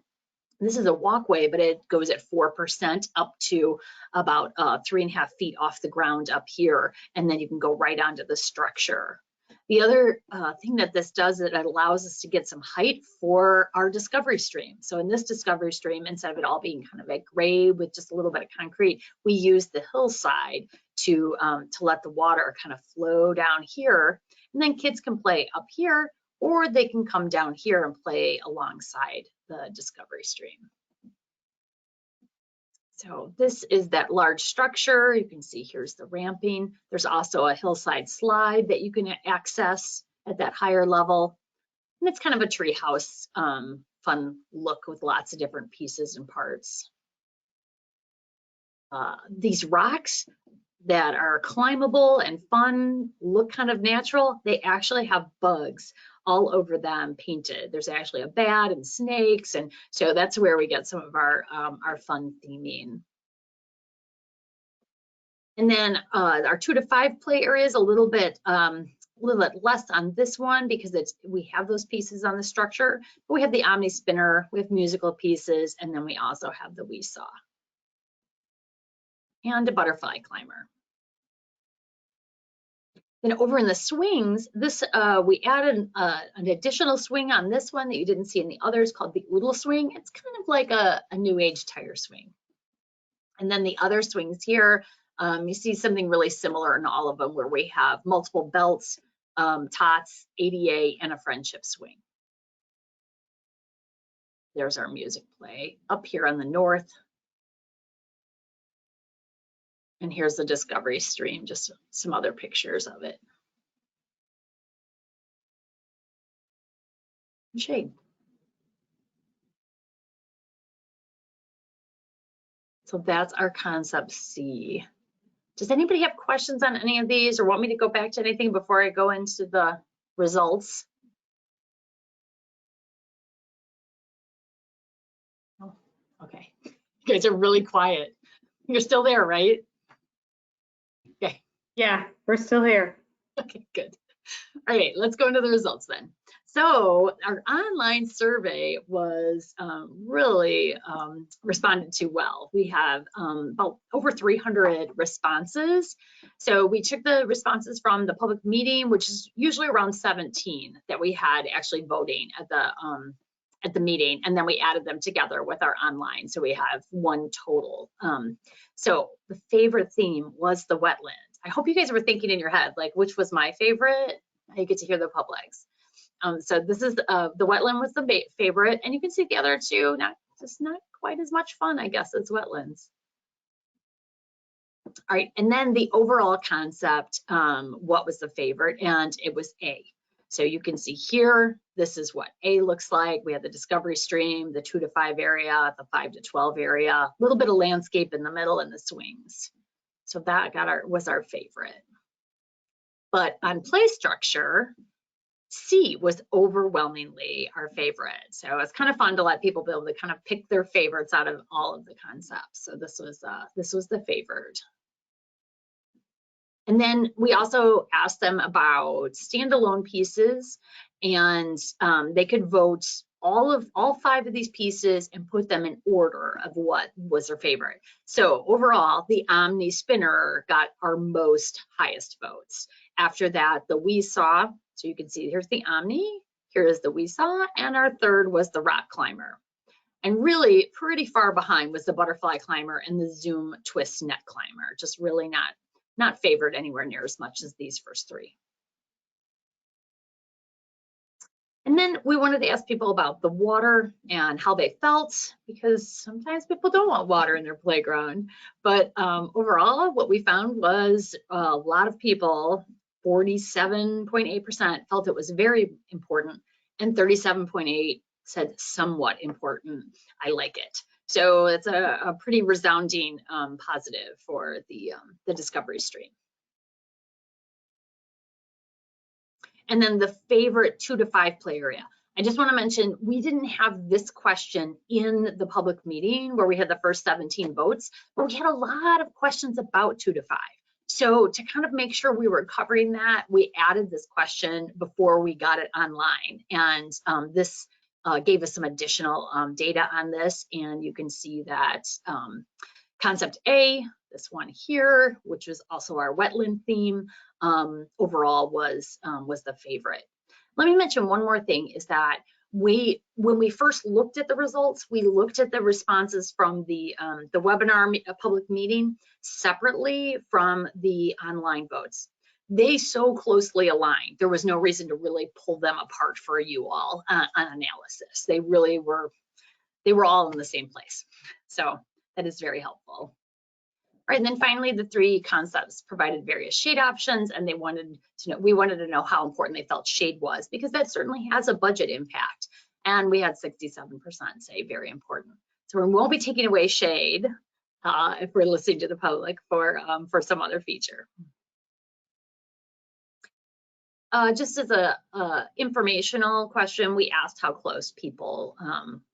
Speaker 13: walkway, but it goes at 4% up to about 3.5 feet off the ground up here, and then you can go right onto the structure. The other thing that this does is it allows us to get some height for our discovery stream. So in this discovery stream, instead of it all being kind of a gray with just a little bit of concrete, we use the hillside to let the water kind of flow down here. And then kids can play up here, or they can come down here and play alongside the discovery stream. So this is that large structure. You can see here's the ramping. There's also a hillside slide that you can access at that higher level. And it's kind of a tree house fun look with lots of different pieces and parts. These rocks that are climbable and fun, look kind of natural, they actually have bugs all over them painted. There's actually a bat and snakes, and so that's where we get some of our fun theming. And then our 2 to 5 play area is a little bit less on this one because we have those pieces on the structure, but we have the Omni spinner, we have musical pieces, and then we also have the wee saw and a butterfly climber. Then over in the swings, we added an additional swing on this one that you didn't see in the others called the oodle swing. It's kind of like a new age tire swing. And then the other swings here, you see something really similar in all of them where we have multiple belts, tots, ADA, and a friendship swing. there's our music play up here on the north. And here's the discovery stream, just some other pictures of it. Shade. So that's our concept C. Does anybody have questions on any of these or want me to go back to anything before I go into the results? Oh, okay. You guys are really quiet. You're still there, right? Okay.
Speaker 9: Yeah, we're still here.
Speaker 13: Okay, good. All right, let's go into the results then. So our online survey was really responded to well. We have about over 300 responses. So we took the responses from the public meeting, which is usually around 17 that we had actually voting at the meeting, and then we added them together with our online. So we have one total. So the favorite theme was the wetlands. I hope you guys were thinking in your head, like, which was my favorite? You get to hear the publics. So this is the wetland was the favorite, and you can see the other two, not quite as much fun, I guess, as wetlands. All right, and then the overall concept, what was the favorite? And it was A. So you can see here, this is what A looks like. We have the discovery stream, the 2 to 5 area, the 5 to 12 area, a little bit of landscape in the middle and the swings. So that was our favorite. But on play structure, C was overwhelmingly our favorite. So it's kind of fun to let people be able to kind of pick their favorites out of all of the concepts. So this was the favorite. And then we also asked them about standalone pieces, and they could vote all 5 of these pieces and put them in order of what was their favorite. So overall, the Omni Spinner got our most highest votes. After that, the We Saw. So you can see here's the Omni, here is the We Saw, and our third was the Rock Climber. And really pretty far behind was the Butterfly Climber and the Zoom Twist Net Climber, just really not favored anywhere near as much as these first 3. And then we wanted to ask people about the water and how they felt, because sometimes people don't want water in their playground. But overall, what we found was a lot of people, 47.8% felt it was very important, and 37.8% said somewhat important. I like it. So it's a pretty resounding positive for the discovery stream. And then the favorite 2 to 5 play area. I just want to mention, we didn't have this question in the public meeting where we had the first 17 votes, but we had a lot of questions about 2 to 5. So to kind of make sure we were covering that, we added this question before we got it online. And this gave us some additional data on this. And you can see that concept A, this one here, which was also our wetland theme, overall was the favorite. Let me mention one more thing, is that when we first looked at the results, we looked at the responses from the webinar public meeting separately from the online votes. They so closely aligned. There was no reason to really pull them apart for you all on analysis. They really were all in the same place. So that is very helpful. All right, and then finally, the 3 concepts provided various shade options, and we wanted to know how important they felt shade was, because that certainly has a budget impact. And we had 67% say very important. So we won't be taking away shade if we're listening to the public for some other feature. Just as a informational question, we asked how close people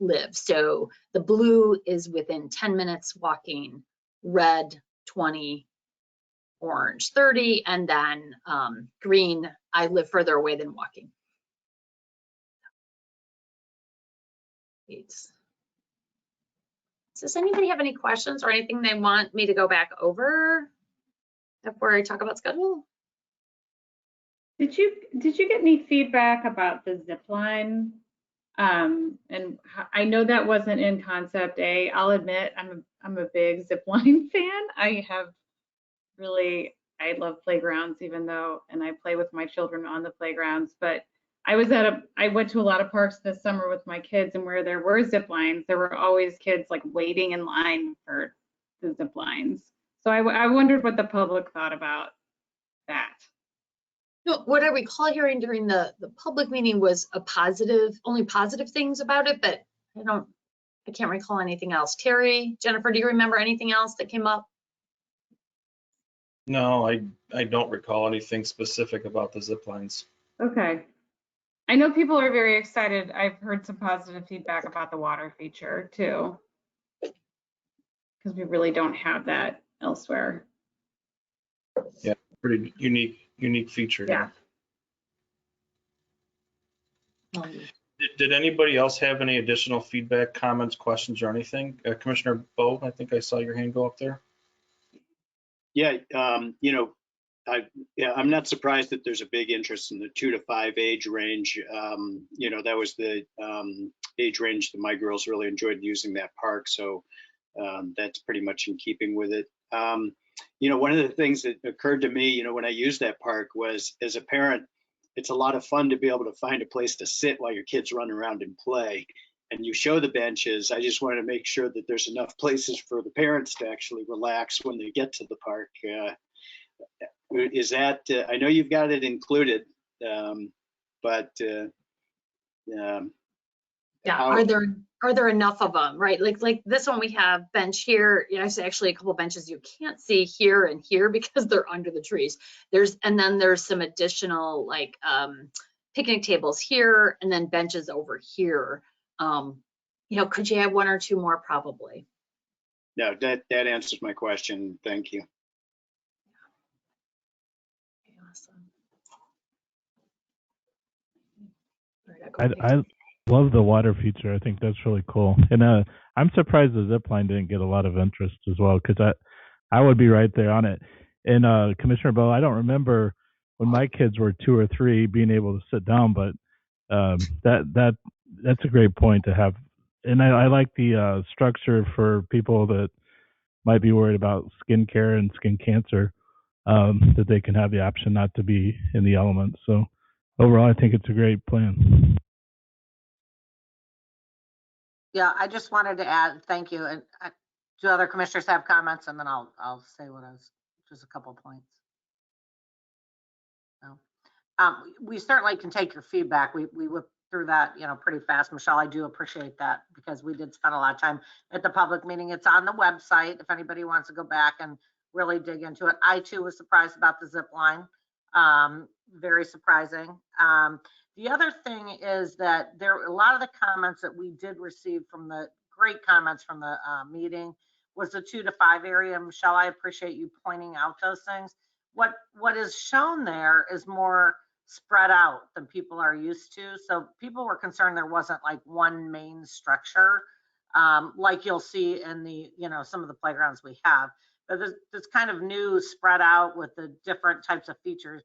Speaker 13: live. So the blue is within 10 minutes walking, red 20, orange 30, and then green, I live further away than walking. Does anybody have any questions or anything they want me to go back over before I talk about schedule?
Speaker 9: Did you get any feedback about the zip line? And I know that wasn't in concept A. I'll admit I'm a big zip line fan. I love playgrounds, even though, and I play with my children on the playgrounds, but I went to a lot of parks this summer with my kids, and where there were zip lines, there were always kids like waiting in line for the zip lines. So I wondered what the public thought about that.
Speaker 13: No, what I recall hearing during the public meeting was only positive things about it, but I can't recall anything else. Terry, Jennifer, do you remember anything else that came up?
Speaker 6: No, I don't recall anything specific about the zip lines.
Speaker 9: Okay. I know people are very excited. I've heard some positive feedback about the water feature too, because we really don't have that elsewhere.
Speaker 6: Yeah, pretty unique feature.
Speaker 9: Yeah.
Speaker 6: Did anybody else have any additional feedback, comments, questions, or anything? Commissioner Bowe, I think I saw your hand go up there.
Speaker 4: Yeah, I'm not surprised that there's a big interest in the 2 to 5 age range. That was the age range that my girls really enjoyed using that park. So that's pretty much in keeping with it. One of the things that occurred to me, when I used that park was, as a parent, it's a lot of fun to be able to find a place to sit while your kids run around and play. And you show the benches. I just wanted to make sure that there's enough places for the parents to actually relax when they get to the park. Is that, I know you've got it included, but
Speaker 13: yeah, are there enough of them, right? Like this one, we have bench here. There's actually a couple benches you can't see here and here because they're under the trees. And then there's some additional like picnic tables here and then benches over here. Could you have 1 or 2 more? Probably.
Speaker 4: No, that answers my question. Thank you.
Speaker 13: Awesome.
Speaker 10: I love the water feature. I think that's really cool. And I'm surprised the zip line didn't get a lot of interest as well, because I would be right there on it. And Commissioner Bowe, I don't remember when my kids were 2 or 3 being able to sit down, but that's a great point to have. And I like the structure for people that might be worried about skin care and skin cancer, that they can have the option not to be in the elements. So overall, I think it's a great plan.
Speaker 5: Yeah, I just wanted to add, thank you. And do other commissioners have comments? And then I'll say just a couple points. So, we certainly can take your feedback. We whipped through that, pretty fast. Michelle, I do appreciate that, because we did spend a lot of time at the public meeting. It's on the website if anybody wants to go back and really dig into it. I too was surprised about the zip line. Very surprising. The other thing is that a lot of the comments that we did receive from the great comments from the meeting was the 2 to 5 area. Michelle, I appreciate you pointing out those things. What is shown there is more spread out than people are used to. So people were concerned there wasn't like one main structure, like you'll see in the, some of the playgrounds we have. But this kind of new spread out with the different types of features.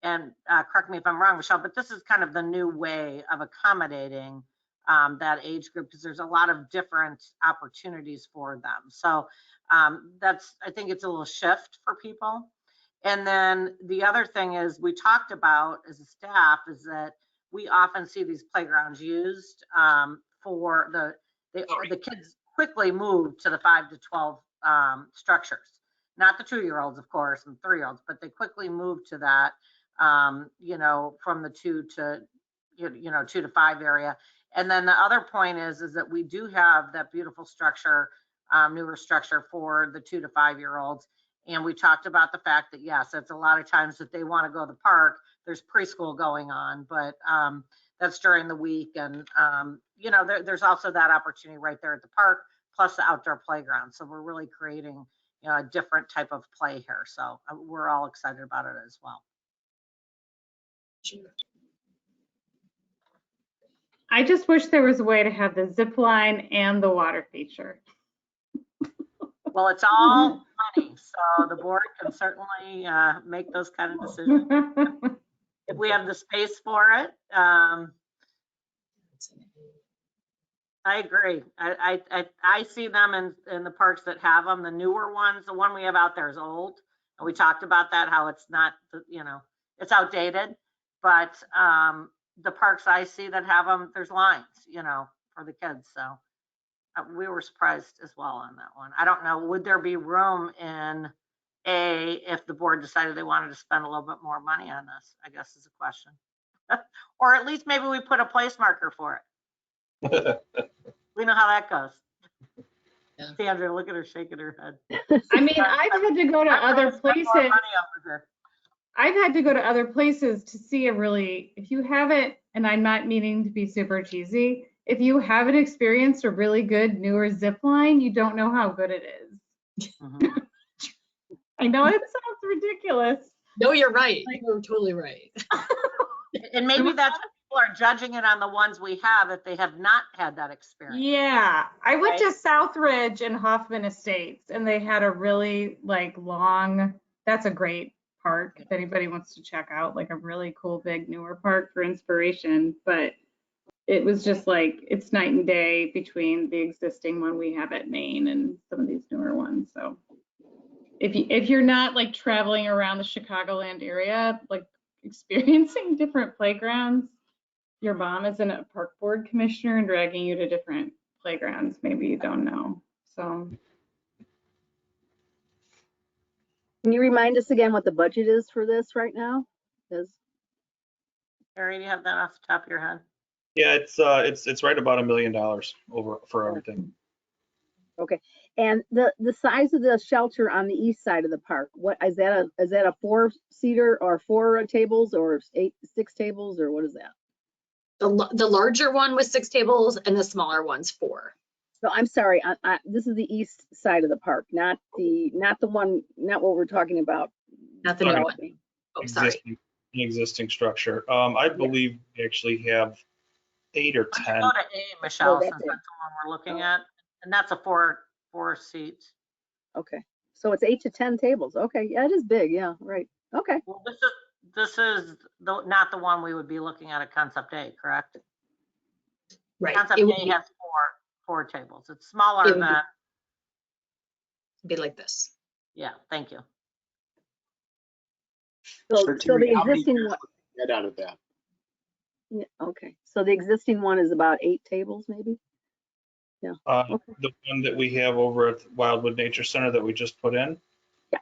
Speaker 5: And correct me if I'm wrong, Michelle, but this is kind of the new way of accommodating that age group, because there's a lot of different opportunities for them. So I think it's a little shift for people. And then the other thing is we talked about as a staff is that we often see these playgrounds used for the kids quickly move to the 5 to 12 structures, not the 2-year-olds, of course, and 3-year-olds, but they quickly move to that, from the 2 to 5 area. And then the other point is that we do have that beautiful structure, newer structure for the 2 to 5-year-olds. And we talked about the fact that, yes, it's a lot of times that they want to go to the park. There's preschool going on, but that's during the week. And, there's also that opportunity right there at the park, plus the outdoor playground. So we're really creating, a different type of play here. So we're all excited about it as well.
Speaker 9: I just wish there was a way to have the zip line and the water feature.
Speaker 5: Well, it's all money, so the board can certainly make those kind of decisions if we have the space for it. I agree. I see them in the parks that have them. The newer ones, the one we have out there is old, and we talked about that, how it's not, it's outdated. But the parks I see that have them, there's lines, you know, for the kids. So we were surprised as well on that one. I don't know, would there be room in A if the board decided they wanted to spend a little bit more money on this, I guess is a question. Or at least maybe we put a place marker for it. We know how that goes.
Speaker 13: Yeah.
Speaker 5: Sandra, look at her shaking her head.
Speaker 9: I mean, I've had to go to
Speaker 5: I'm
Speaker 9: other
Speaker 5: gonna spend more
Speaker 9: places.
Speaker 5: money over here.
Speaker 9: I've had to go to other places to see a really, if you haven't, and I'm not meaning to be super cheesy, if you haven't experienced a really good newer zip line, you don't know how good it is.
Speaker 5: Mhm.
Speaker 9: I know it sounds ridiculous.
Speaker 13: No, you're right. You're totally right.
Speaker 5: And maybe that's what people are judging it on the ones we have if they have not had that experience.
Speaker 9: Yeah, I went
Speaker 5: Right.
Speaker 9: to Southridge and Hoffman Estates, and they had a really like long, that's a great park if anybody wants to check out, like a really cool big newer park for inspiration. But it was just like, it's night and day between the existing one we have at Maine and some of these newer ones. So if you're not like traveling around the Chicagoland area, like experiencing different playgrounds, your mom isn't a park board commissioner and dragging you to different playgrounds, maybe you don't know. So
Speaker 7: Can you remind us again what the budget is for this right now?
Speaker 5: Harry, do you have that off the top of your head?
Speaker 6: Yeah, it's right about $1 million over for everything.
Speaker 7: Okay, and the size of the shelter on the east side of the park, what is that? Is that a 4-seater or 4 tables or 6 tables, or what is that?
Speaker 13: The larger one was 6 tables and the smaller one's 4.
Speaker 7: No, I'm sorry. This is the east side of the park, not what we're talking about.
Speaker 13: Not the new one. Oh, sorry.
Speaker 6: Existing structure. I believe we actually have 8 or 10.
Speaker 5: Go to A, Michelle,
Speaker 7: that's
Speaker 5: since
Speaker 7: it.
Speaker 5: that's the one we're looking at. And that's a four seats.
Speaker 7: Okay, so it's 8 to 10 tables. Okay, yeah, it is big. Yeah, right. Okay.
Speaker 5: Well, this is not the one we would be looking at Concept A, correct?
Speaker 13: Right.
Speaker 5: Concept
Speaker 13: It would
Speaker 5: A
Speaker 13: be,
Speaker 5: has four tables. It's smaller
Speaker 13: It would
Speaker 5: than,
Speaker 13: be like this.
Speaker 5: yeah, thank you.
Speaker 7: So
Speaker 4: Terry,
Speaker 7: the
Speaker 4: how many
Speaker 7: existing
Speaker 4: years
Speaker 7: one.
Speaker 4: would we get out of that?
Speaker 7: Yeah, okay, so the existing one is about 8 tables, maybe? Yeah. Okay.
Speaker 6: The one that we have over at Wildwood Nature Center that we just put in.
Speaker 7: Yeah.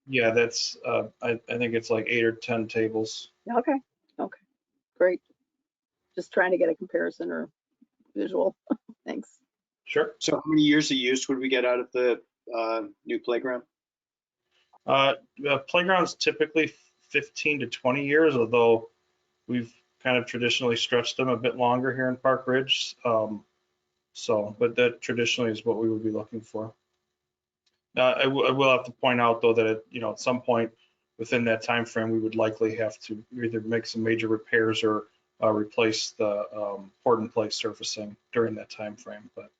Speaker 6: Yeah, that's I think it's like 8 or 10 tables.
Speaker 7: Okay. Okay. Great. Just trying to get a comparison or visual. Thanks.
Speaker 6: Sure.
Speaker 4: So how many years of use would we get out of the new playground?
Speaker 6: Playgrounds typically 15 to 20 years, although we've kind of traditionally stretched them a bit longer here in Park Ridge. But that traditionally is what we would be looking for. I will have to point out though that at some point within that time frame, we would likely have to either make some major repairs or replace the port and place surfacing during that time frame. But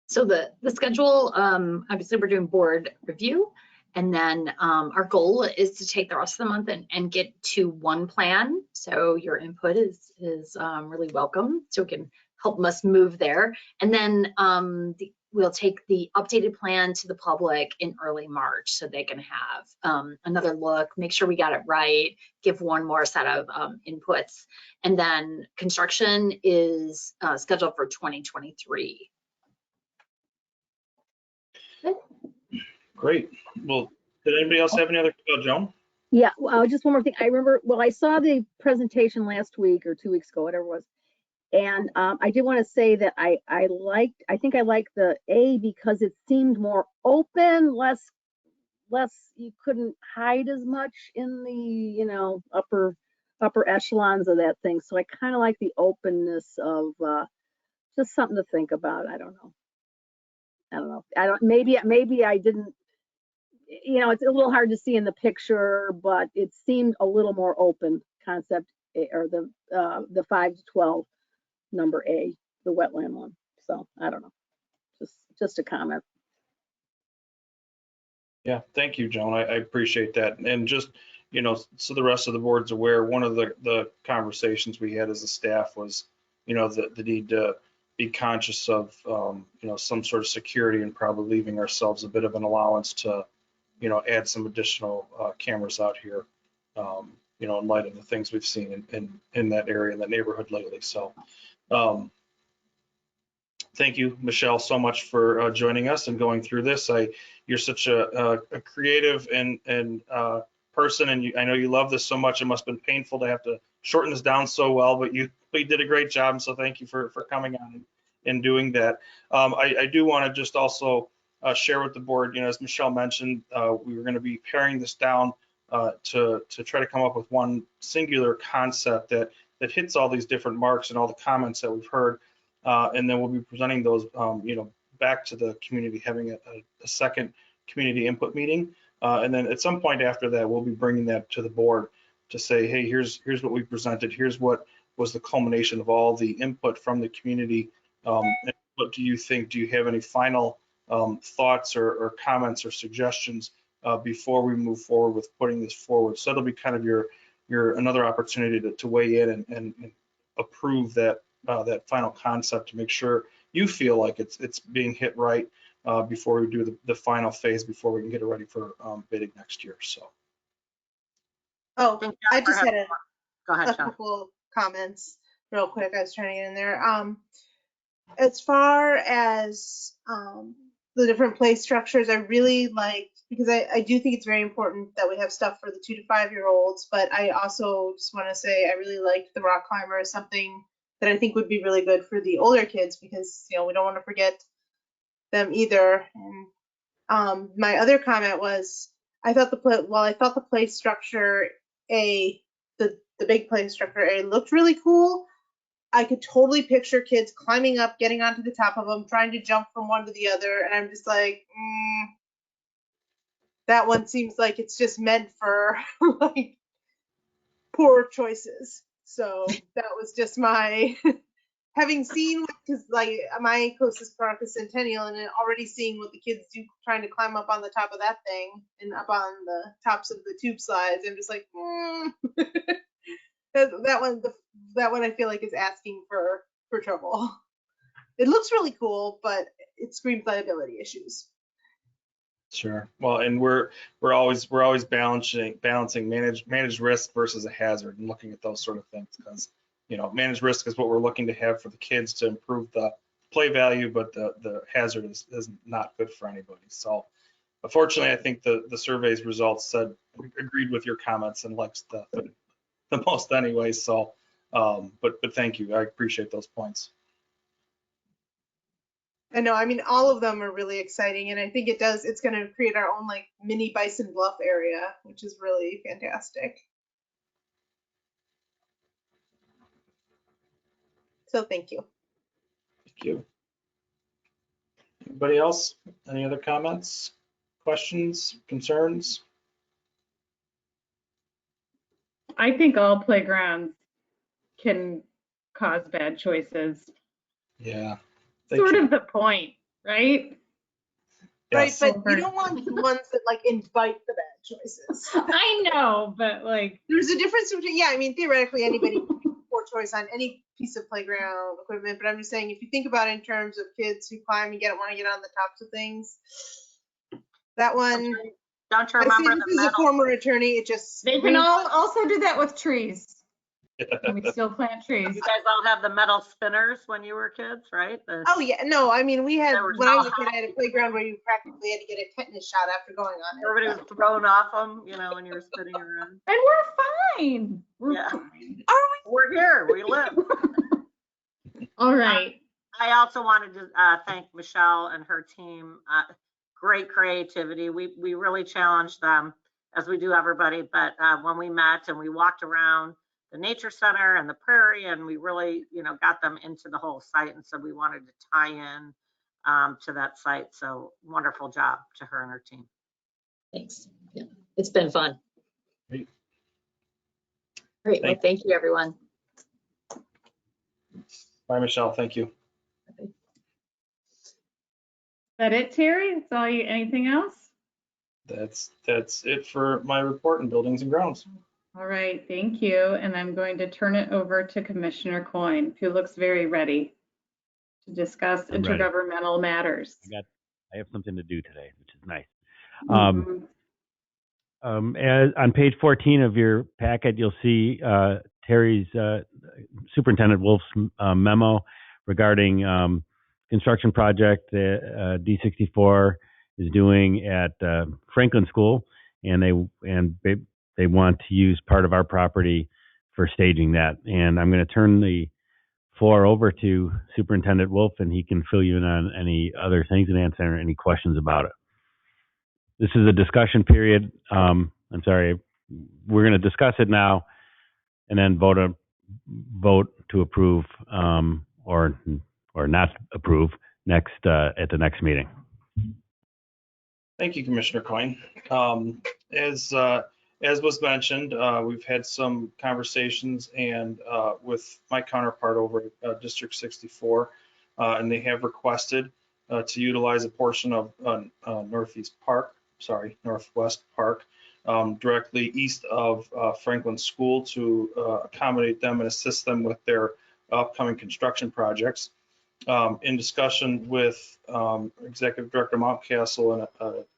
Speaker 13: So the schedule, obviously we're doing board review, and then our goal is to take the rest of the month and get to one plan. So your input is really welcome, so it can help us move there. And then we'll take the updated plan to the public in early March, so they can have another look, make sure we got it right, give one more set of inputs. And then construction is scheduled for 2023.
Speaker 6: great. Well, did anybody else have any other, Joan?
Speaker 7: Yeah, well, just one more thing. I remember, well, I saw the presentation last week or 2 weeks ago, whatever it was. And I did want to say that I think I liked the A because it seemed more open, less, you couldn't hide as much in the, upper echelons of that thing. So I kind of like the openness of just something to think about. I don't know. Maybe I didn't, it's a little hard to see in the picture, but it seemed a little more open. Concept A, or the 5 to 12 number A, the wetland one. So I don't know, just a comment.
Speaker 6: Yeah, thank you, Joan. I appreciate that. And just, you know, so the rest of the board's aware, one of the conversations we had as a staff was, you know, the need to be conscious of, you know, some sort of security and probably leaving ourselves a bit of an allowance to, you know, add some additional cameras out here, you know, in light of the things we've seen in that area, in that neighborhood lately. So thank you, Michelle, so much for joining us and going through this. You're such a creative and person, and I know you love this so much. It must have been painful to have to shorten this down so well, but you did a great job. So thank you for coming on and doing that. I do want to just also share with the board, you know, as Michelle mentioned, we were going to be paring this down to try to come up with one singular concept that hits all these different marks and all the comments that we've heard. And then we'll be presenting those, you know, back to the community, having a second community input meeting. And then at some point after that, we'll be bringing that to the board to say, hey, here's what we presented. Here's what was the culmination of all the input from the community. And what do you think? Do you have any final thoughts or comments or suggestions before we move forward with putting this forward? So that'll be kind of your another opportunity to weigh in and approve that final concept to make sure you feel like it's being hit right before we do the final phase, before we can get it ready for bidding next year. So.
Speaker 14: Oh, I just had
Speaker 5: Go ahead,
Speaker 14: a couple comments real quick. I was trying to get in there. As far as the different play structures, I really like, because I do think it's very important that we have stuff for the 2 to 5 year olds, but I also just want to say I really liked the rock climber as something that I think would be really good for the older kids, because, you know, we don't want to forget them either. And my other comment was, I thought the play structure the big play structure A looked really cool. I could totally picture kids climbing up, getting onto the top of them, trying to jump from one to the other, and I'm just like, that one seems like it's just meant for like poor choices. So that was just my having seen, because like my closest park is Centennial, and already seeing what the kids do trying to climb up on the top of that thing and up on the tops of the tube slides. I'm just like, that one I feel like is asking for trouble. It looks really cool, but it screams liability issues.
Speaker 6: Sure. Well, and we're always balancing managed risk versus a hazard, and looking at those sort of things, because, you know, managed risk is what we're looking to have for the kids to improve the play value, but the hazard is not good for anybody. So unfortunately, I think the survey's results agreed with your comments and likes the most anyway. So but thank you. I appreciate those points.
Speaker 14: I know, I mean, all of them are really exciting, and I think it's going to create our own like mini Bison Bluff area, which is really fantastic. So thank you.
Speaker 6: Thank you. Anybody else? Any other comments, questions, concerns?
Speaker 9: I think all playgrounds can cause bad choices.
Speaker 6: Yeah.
Speaker 9: Sort of the point, right?
Speaker 6: Yes.
Speaker 14: Right, but you don't want ones that like invite the bad choices.
Speaker 9: I know, but like,
Speaker 14: there's a difference between, yeah, I mean, theoretically anybody can make a poor choice on any piece of playground equipment, but I'm just saying, if you think about it in terms of kids who climb and want to get on the tops of things, that one.
Speaker 5: Don't you remember
Speaker 14: I say this is a former attorney. It just
Speaker 9: they can also do that with trees. And we still plant trees.
Speaker 5: You guys all have the metal spinners when you were kids, right?
Speaker 14: Oh yeah, no, I mean, we had, when I was a kid, I had a playground where you practically had to get a tetanus shot after going on it.
Speaker 5: Everybody was thrown off them, you know, when you were spinning around.
Speaker 9: And we're fine. We're fine.
Speaker 5: We're here, we live.
Speaker 9: All right.
Speaker 5: I also wanted to thank Michelle and her team. Great creativity. We really challenged them, as we do everybody, but when we met and we walked around the nature center and the prairie, and we really, you know, got them into the whole site, and so we wanted to tie in to that site. So wonderful job to her and her team.
Speaker 13: Thanks. Yeah, it's been fun.
Speaker 6: Great.
Speaker 13: Great. Well, thank you, everyone.
Speaker 6: Bye, Michelle. Thank you.
Speaker 9: Is that it, Terry? That's all you, anything else?
Speaker 6: That's it for my report in buildings and grounds.
Speaker 9: All right, thank you. And I'm going to turn it over to Commissioner Coyne, who looks very ready to discuss
Speaker 12: I'm ready.
Speaker 9: intergovernmental matters.
Speaker 12: I have something to do today, which is nice.
Speaker 9: Mhm.
Speaker 12: As on page 14 of your packet, you'll see Terry's Superintendent Wolf's memo regarding construction project that D64 is doing at Franklin School, and they want to use part of our property for staging that. And I'm going to turn the floor over to Superintendent Wolf, and he can fill you in on any other things and answer any questions about it. This is a discussion period. I'm sorry, we're going to discuss it now and then vote to approve or not approve next at the next meeting.
Speaker 6: Thank you, Commissioner Coyne. As was mentioned, we've had some conversations and with my counterpart over at District 64, and they have requested to utilize a portion of Northwest Park, directly east of Franklin School to accommodate them and assist them with their upcoming construction projects. In discussion with Executive Director Mountcastle and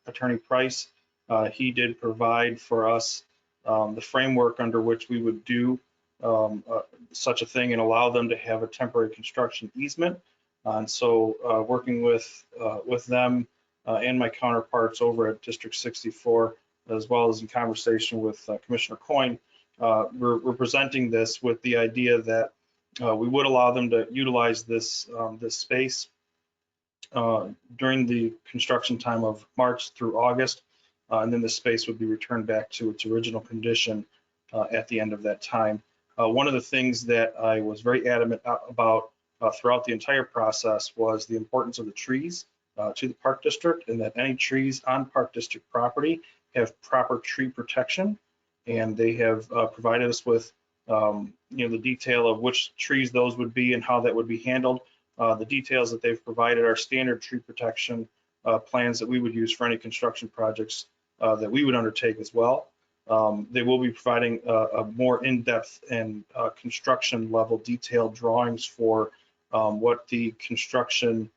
Speaker 6: Attorney Price, he did provide for us the framework under which we would do such a thing and allow them to have a temporary construction easement. And so working with them and my counterparts over at District 64, as well as in conversation with Commissioner Coyne, we're presenting this with the idea that we would allow them to utilize this space during the construction time of March through August, and then the space would be returned back to its original condition at the end of that time. One of the things that I was very adamant about throughout the entire process was the importance of the trees to the Park District, and that any trees on Park District property have proper tree protection, and they have provided us with the detail of which trees those would be and how that would be handled. The details that they've provided are standard tree protection plans that we would use for any construction projects that we would undertake as well. They will be providing a more in-depth and construction level detailed drawings for what the construction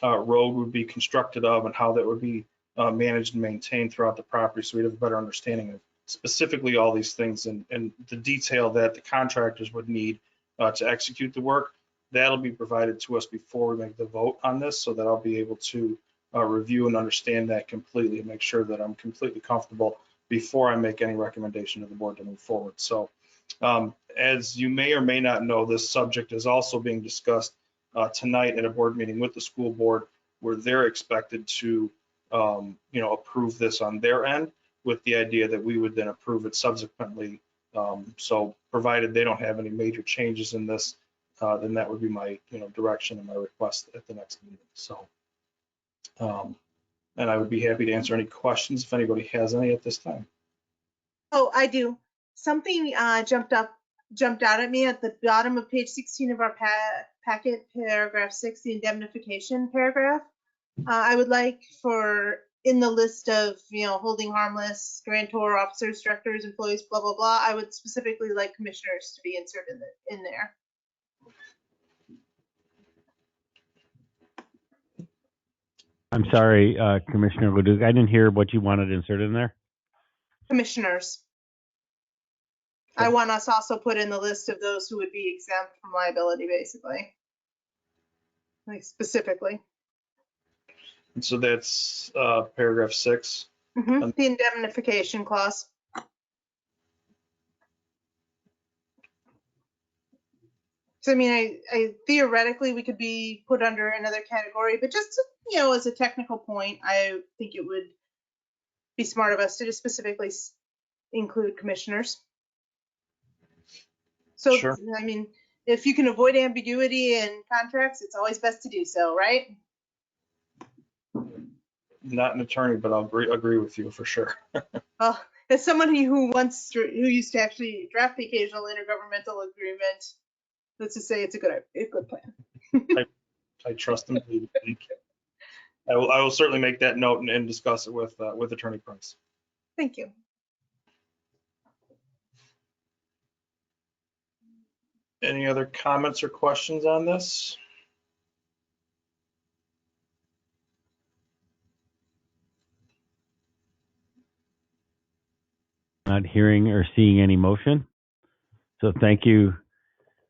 Speaker 6: road would be constructed of and how that would be managed and maintained throughout the property, so we'd have a better understanding of specifically all these things and the detail that the contractors would need to execute the work. That'll be provided to us before we make the vote on this, so that I'll be able to review and understand that completely and make sure that I'm completely comfortable before I make any recommendation to the board to move forward. So as you may or may not know, this subject is also being discussed tonight at a board meeting with the school board, where they're expected to approve this on their end, with the idea that we would then approve it subsequently. So provided they don't have any major changes in this, then that would be my direction and my request at the next meeting. So and I would be happy to answer any questions if anybody has any at this time.
Speaker 14: Oh, I do. Something jumped out at me at the bottom of page 16 of our packet, paragraph 6, the indemnification paragraph. I would like for, in the list of, holding harmless, grantor, officers, directors, employees, blah, blah, blah, I would specifically like commissioners to be inserted in there.
Speaker 12: I'm sorry, Commissioner Leduc, I didn't hear what you wanted inserted in there.
Speaker 14: Commissioners. I want us also put in the list of those who would be exempt from liability, basically. Like specifically.
Speaker 6: And so that's paragraph 6.
Speaker 14: The indemnification clause. So I mean, I theoretically we could be put under another category, but just as a technical point, I think it would be smart of us to just specifically include commissioners. So
Speaker 6: sure.
Speaker 14: I mean, if you can avoid ambiguity in contracts, it's always best to do so, right?
Speaker 6: Not an attorney, but I'll agree with you for sure.
Speaker 14: Well, as someone who used to actually draft the occasional intergovernmental agreement, let's just say it's a good plan.
Speaker 6: I trust them. Thank you. I will certainly make that note and discuss it with Attorney Price.
Speaker 14: Thank you.
Speaker 6: Any other comments or questions on this?
Speaker 12: Not hearing or seeing any motion. So thank you,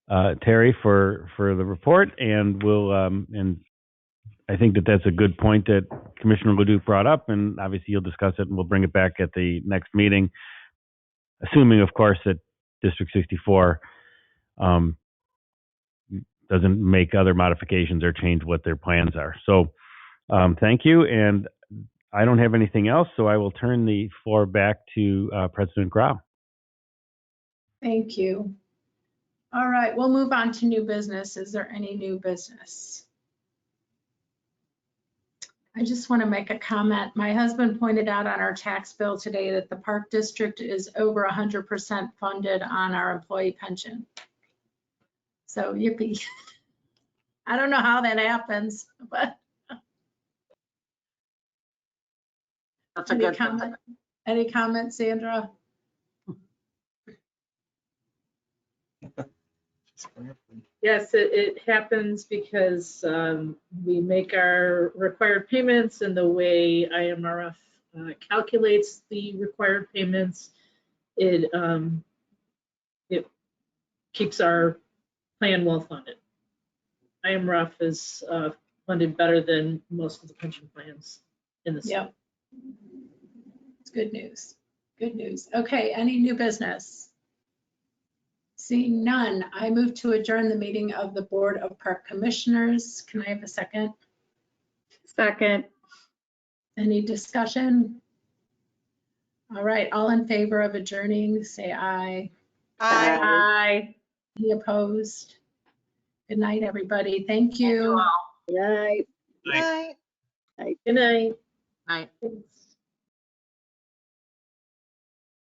Speaker 12: Terry, for the report, and and I think that's a good point that Commissioner Ledoux brought up, and obviously you'll discuss it and we'll bring it back at the next meeting, assuming, of course, that District 64 doesn't make other modifications or change what their plans are. So thank you, and I don't have anything else, so I will turn the floor back to President Grau.
Speaker 1: Thank you. All right, we'll move on to new business. Is there any new business? I just want to make a comment. My husband pointed out on our tax bill today that the Park District is over 100% funded on our employee pension. So yippee. I don't know how that happens, but
Speaker 5: That's a good
Speaker 1: comment? Any comments, Sandra?
Speaker 11: Yes, it happens because we make our required payments, and the way IMRF calculates the required payments, it keeps our plan well funded. IMRF is funded better than most of the pension plans in the state.
Speaker 1: Yep. It's good news. Good news. Okay, any new business? Seeing none, I move to adjourn the meeting of the Board of Park Commissioners. Can I have a second?
Speaker 9: Second.
Speaker 1: Any discussion? All right, all in favor of adjourning, say aye.
Speaker 9: Aye.
Speaker 1: Any opposed? Good night, everybody. Thank you.
Speaker 7: Good night.
Speaker 14: Bye.
Speaker 11: Good night.
Speaker 5: Night.
Speaker 11: Thanks.